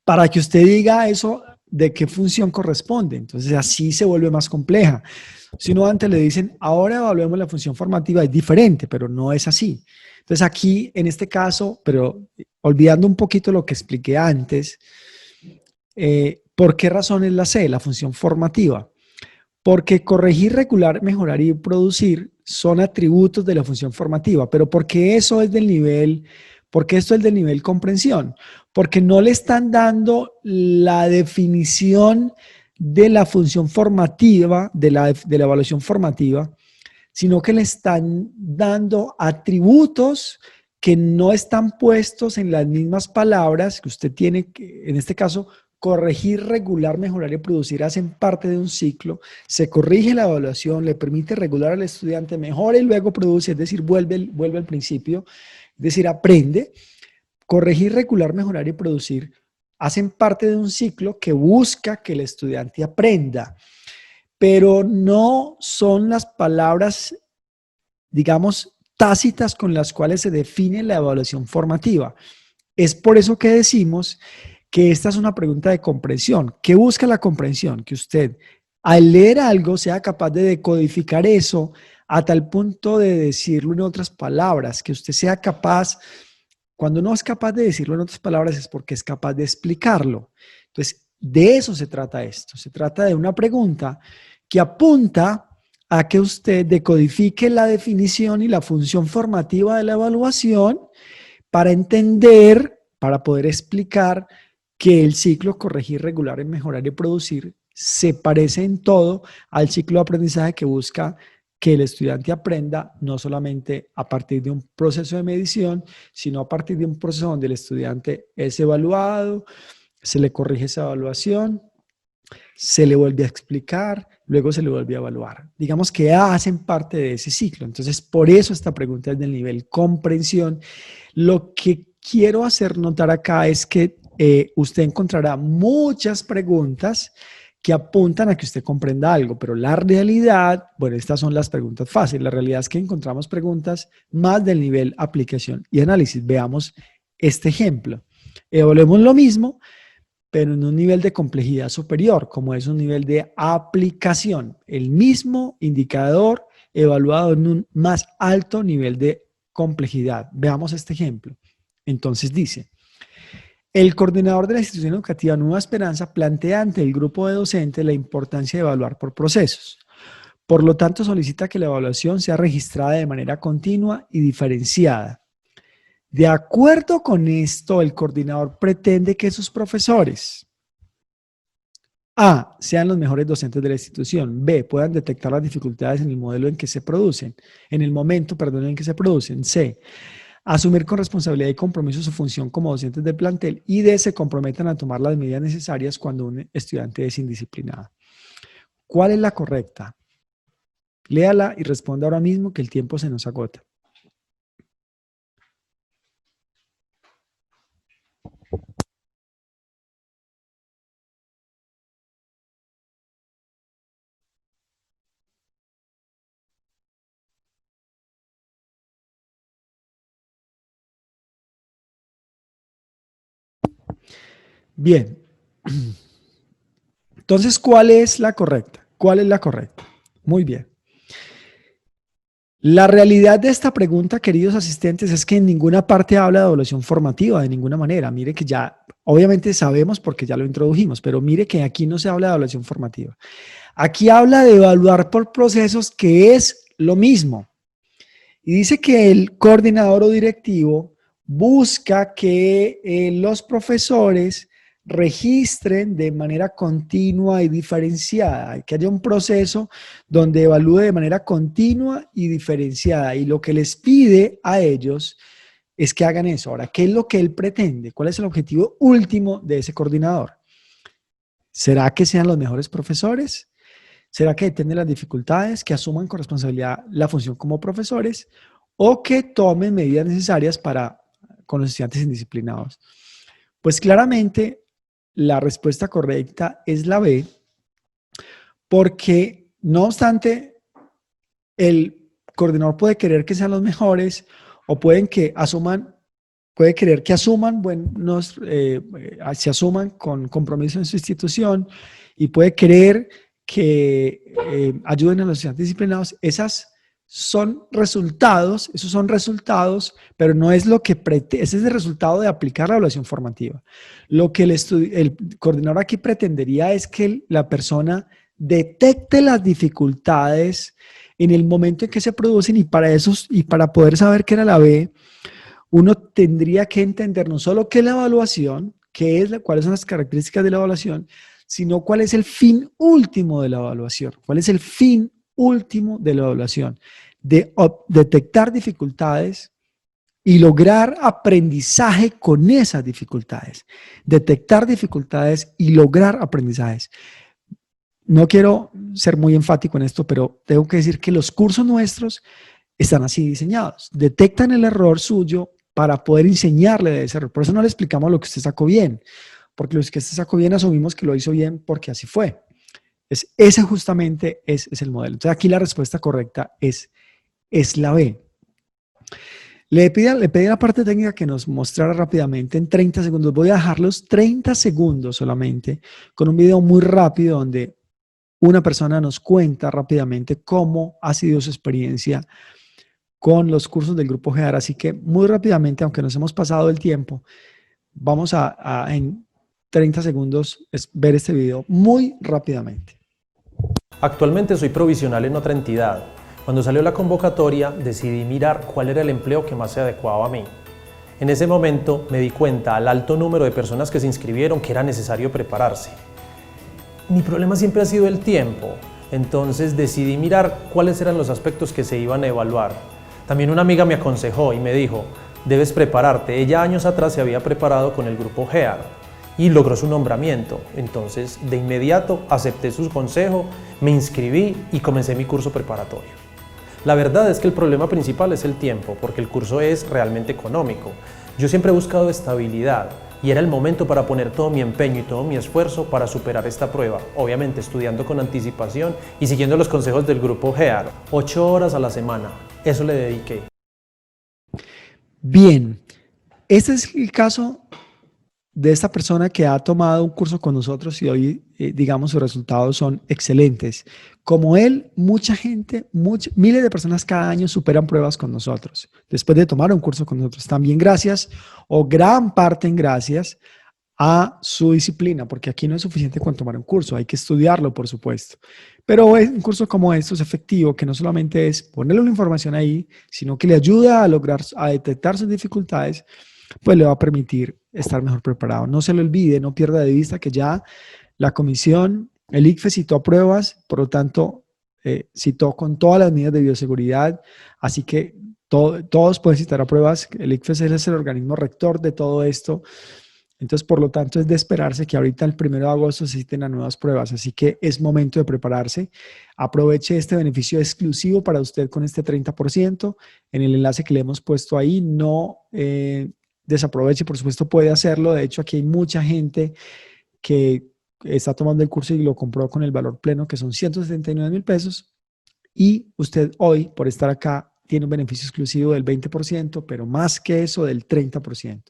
para que usted diga eso de qué función corresponde. Entonces así se vuelve más compleja. Si uno antes le dicen, ahora evaluemos la función formativa, es diferente, pero no es así. Entonces aquí, en este caso, pero olvidando un poquito lo que expliqué antes, ¿por qué razón es la C, la función formativa? Porque corregir, regular, mejorar y producir son atributos de la función formativa, pero porque eso es del nivel, porque esto es del nivel comprensión, porque no le están dando la definición de la función formativa, de la evaluación formativa, sino que le están dando atributos que no están puestos en las mismas palabras que usted tiene que, en este caso, corregir, regular, mejorar y producir hacen parte de un ciclo. Se corrige la evaluación, le permite regular al estudiante, mejora y luego produce, es decir, vuelve al principio, es decir, aprende. Corregir, regular, mejorar y producir hacen parte de un ciclo que busca que el estudiante aprenda, pero no son las palabras, digamos, tácitas con las cuales se define la evaluación formativa. Es por eso que decimos que esta es una pregunta de comprensión. ¿Qué busca la comprensión? Que usted, al leer algo, sea capaz de decodificar eso a tal punto de decirlo en otras palabras, que usted sea capaz, cuando no es capaz de decirlo en otras palabras es porque es capaz de explicarlo. Entonces, de eso se trata esto. Se trata de una pregunta que apunta a que usted decodifique la definición y la función formativa de la evaluación para entender, para poder explicar que el ciclo corregir, regular, en mejorar y producir se parece en todo al ciclo de aprendizaje que busca que el estudiante aprenda no solamente a partir de un proceso de medición, sino a partir de un proceso donde el estudiante es evaluado, se le corrige esa evaluación, se le vuelve a explicar, luego se le vuelve a evaluar. Digamos que hacen parte de ese ciclo. Entonces, por eso esta pregunta es del nivel comprensión. Lo que quiero hacer notar acá es que usted encontrará muchas preguntas que apuntan a que usted comprenda algo, pero la realidad, bueno, estas son las preguntas fáciles. La realidad es que encontramos preguntas más del nivel aplicación y análisis. Veamos este ejemplo. Evaluemos lo mismo, pero en un nivel de complejidad superior, como es un nivel de aplicación. El mismo indicador evaluado en un más alto nivel de complejidad. Veamos este ejemplo. Entonces dice, el coordinador de la institución educativa Nueva Esperanza plantea ante el grupo de docentes la importancia de evaluar por procesos. Por lo tanto, solicita que la evaluación sea registrada de manera continua y diferenciada. De acuerdo con esto, el coordinador pretende que sus profesores A, sean los mejores docentes de la institución. B, puedan detectar las dificultades en el modelo en que se producen, en el momento, perdón, en que se producen. C, asumir con responsabilidad y compromiso su función como docentes del plantel. Y D, se comprometan a tomar las medidas necesarias cuando un estudiante es indisciplinado. ¿Cuál es la correcta? Léala y responda ahora mismo que el tiempo se nos agota. Bien. Entonces, ¿cuál es la correcta? ¿Cuál es la correcta? Muy bien. La realidad de esta pregunta, queridos asistentes, es que en ninguna parte habla de evaluación formativa, de ninguna manera. Mire que ya, obviamente sabemos porque ya lo introdujimos, pero mire que aquí no se habla de evaluación formativa. Aquí habla de evaluar por procesos, que es lo mismo. Y dice que el coordinador o directivo busca que los profesores registren de manera continua y diferenciada, que haya un proceso donde evalúe de manera continua y diferenciada. Y lo que les pide a ellos es que hagan eso. Ahora, ¿qué es lo que él pretende? ¿Cuál es el objetivo último de ese coordinador? ¿Será que sean los mejores profesores? ¿Será que entienden las dificultades, que asuman con responsabilidad la función como profesores o que tomen medidas necesarias para con los estudiantes indisciplinados? Pues claramente la respuesta correcta es la B, porque no obstante, el coordinador puede querer que sean los mejores o pueden que asuman, puede querer que asuman buenos, se asuman con compromiso en su institución y puede querer que ayuden a los estudiantes disciplinados. Esos son resultados, pero no es lo que ese es el resultado de aplicar la evaluación formativa. Lo que el coordinador aquí pretendería es que la persona detecte las dificultades en el momento en que se producen, y para eso, y para poder saber qué era la B, uno tendría que entender no solo qué es la evaluación, cuáles son las características de la evaluación, sino cuál es el fin último de la evaluación. ¿Cuál es el fin último de la evaluación? De detectar dificultades y lograr aprendizaje con esas dificultades. Detectar dificultades y lograr aprendizajes. No quiero ser muy enfático en esto, pero tengo que decir que los cursos nuestros están así diseñados. Detectan el error suyo para poder enseñarle de ese error. Por eso no le explicamos lo que usted sacó bien, porque los que se sacó bien asumimos que lo hizo bien porque así fue. Ese justamente es el modelo. Entonces aquí la respuesta correcta es la B. Le pedí a la parte técnica que nos mostrara rápidamente en 30 segundos. Voy a dejarlos 30 segundos solamente con un video muy rápido donde una persona nos cuenta rápidamente cómo ha sido su experiencia con los cursos del Grupo GEAR. Así que muy rápidamente, aunque nos hemos pasado el tiempo, vamos a en 30 segundos ver este video muy rápidamente. Actualmente soy provisional en otra entidad. Cuando salió la convocatoria decidí mirar cuál era el empleo que más se adecuaba a mí. En ese momento me di cuenta al alto número de personas que se inscribieron que era necesario prepararse. Mi problema siempre ha sido el tiempo, entonces decidí mirar cuáles eran los aspectos que se iban a evaluar. También una amiga me aconsejó y me dijo, debes prepararte. Ella años atrás se había preparado con el grupo GEAR y logró su nombramiento. Entonces de inmediato acepté su consejo, me inscribí y comencé mi curso preparatorio. La verdad es que el problema principal es el tiempo, porque el curso es realmente económico. Yo siempre he buscado estabilidad y era el momento para poner todo mi empeño y todo mi esfuerzo para superar esta prueba, obviamente estudiando con anticipación y siguiendo los consejos del grupo GEAR. 8 horas a la semana, eso le dediqué. Bien, este es el caso de esta persona que ha tomado un curso con nosotros y hoy, digamos, sus resultados son excelentes. Como él, mucha gente, miles de personas cada año superan pruebas con nosotros, después de tomar un curso con nosotros. También gracias, o gran parte en gracias, a su disciplina, porque aquí no es suficiente con tomar un curso, hay que estudiarlo, por supuesto. Pero un curso como esto es efectivo, que no solamente es ponerle una información ahí, sino que le ayuda a lograr, a detectar sus dificultades, pues le va a permitir estar mejor preparado. No se lo olvide, no pierda de vista que ya la comisión, el ICFES citó pruebas, por lo tanto, citó con todas las medidas de bioseguridad, así que todos pueden citar a pruebas. El ICFES es el organismo rector de todo esto. Entonces, por lo tanto, es de esperarse que ahorita el 1 de agosto se citen las nuevas pruebas, así que es momento de prepararse. Aproveche este beneficio exclusivo para usted con este 30%. En el enlace que le hemos puesto ahí, no desaproveche, por supuesto puede hacerlo. De hecho, aquí hay mucha gente que está tomando el curso y lo compró con el valor pleno, que son 179,000 pesos. Y usted hoy, por estar acá, tiene un beneficio exclusivo del 20%, pero más que eso, del 30%.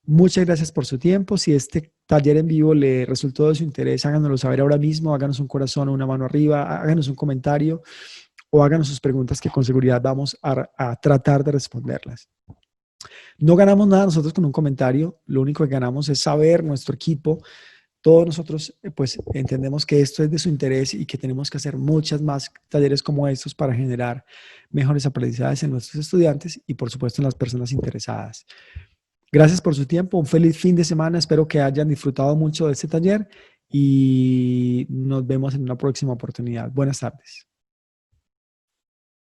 Muchas gracias por su tiempo. Si este taller en vivo le resultó de su interés, háganoslo saber ahora mismo, háganos un corazón o una mano arriba, háganos un comentario o háganos sus preguntas que con seguridad vamos a tratar de responderlas. No ganamos nada nosotros con un comentario, lo único que ganamos es saber nuestro equipo. Todos nosotros pues entendemos que esto es de su interés y que tenemos que hacer muchas más talleres como estos para generar mejores aprendizajes en nuestros estudiantes y por supuesto en las personas interesadas. Gracias por su tiempo, un feliz fin de semana, espero que hayan disfrutado mucho de este taller y nos vemos en una próxima oportunidad. Buenas tardes.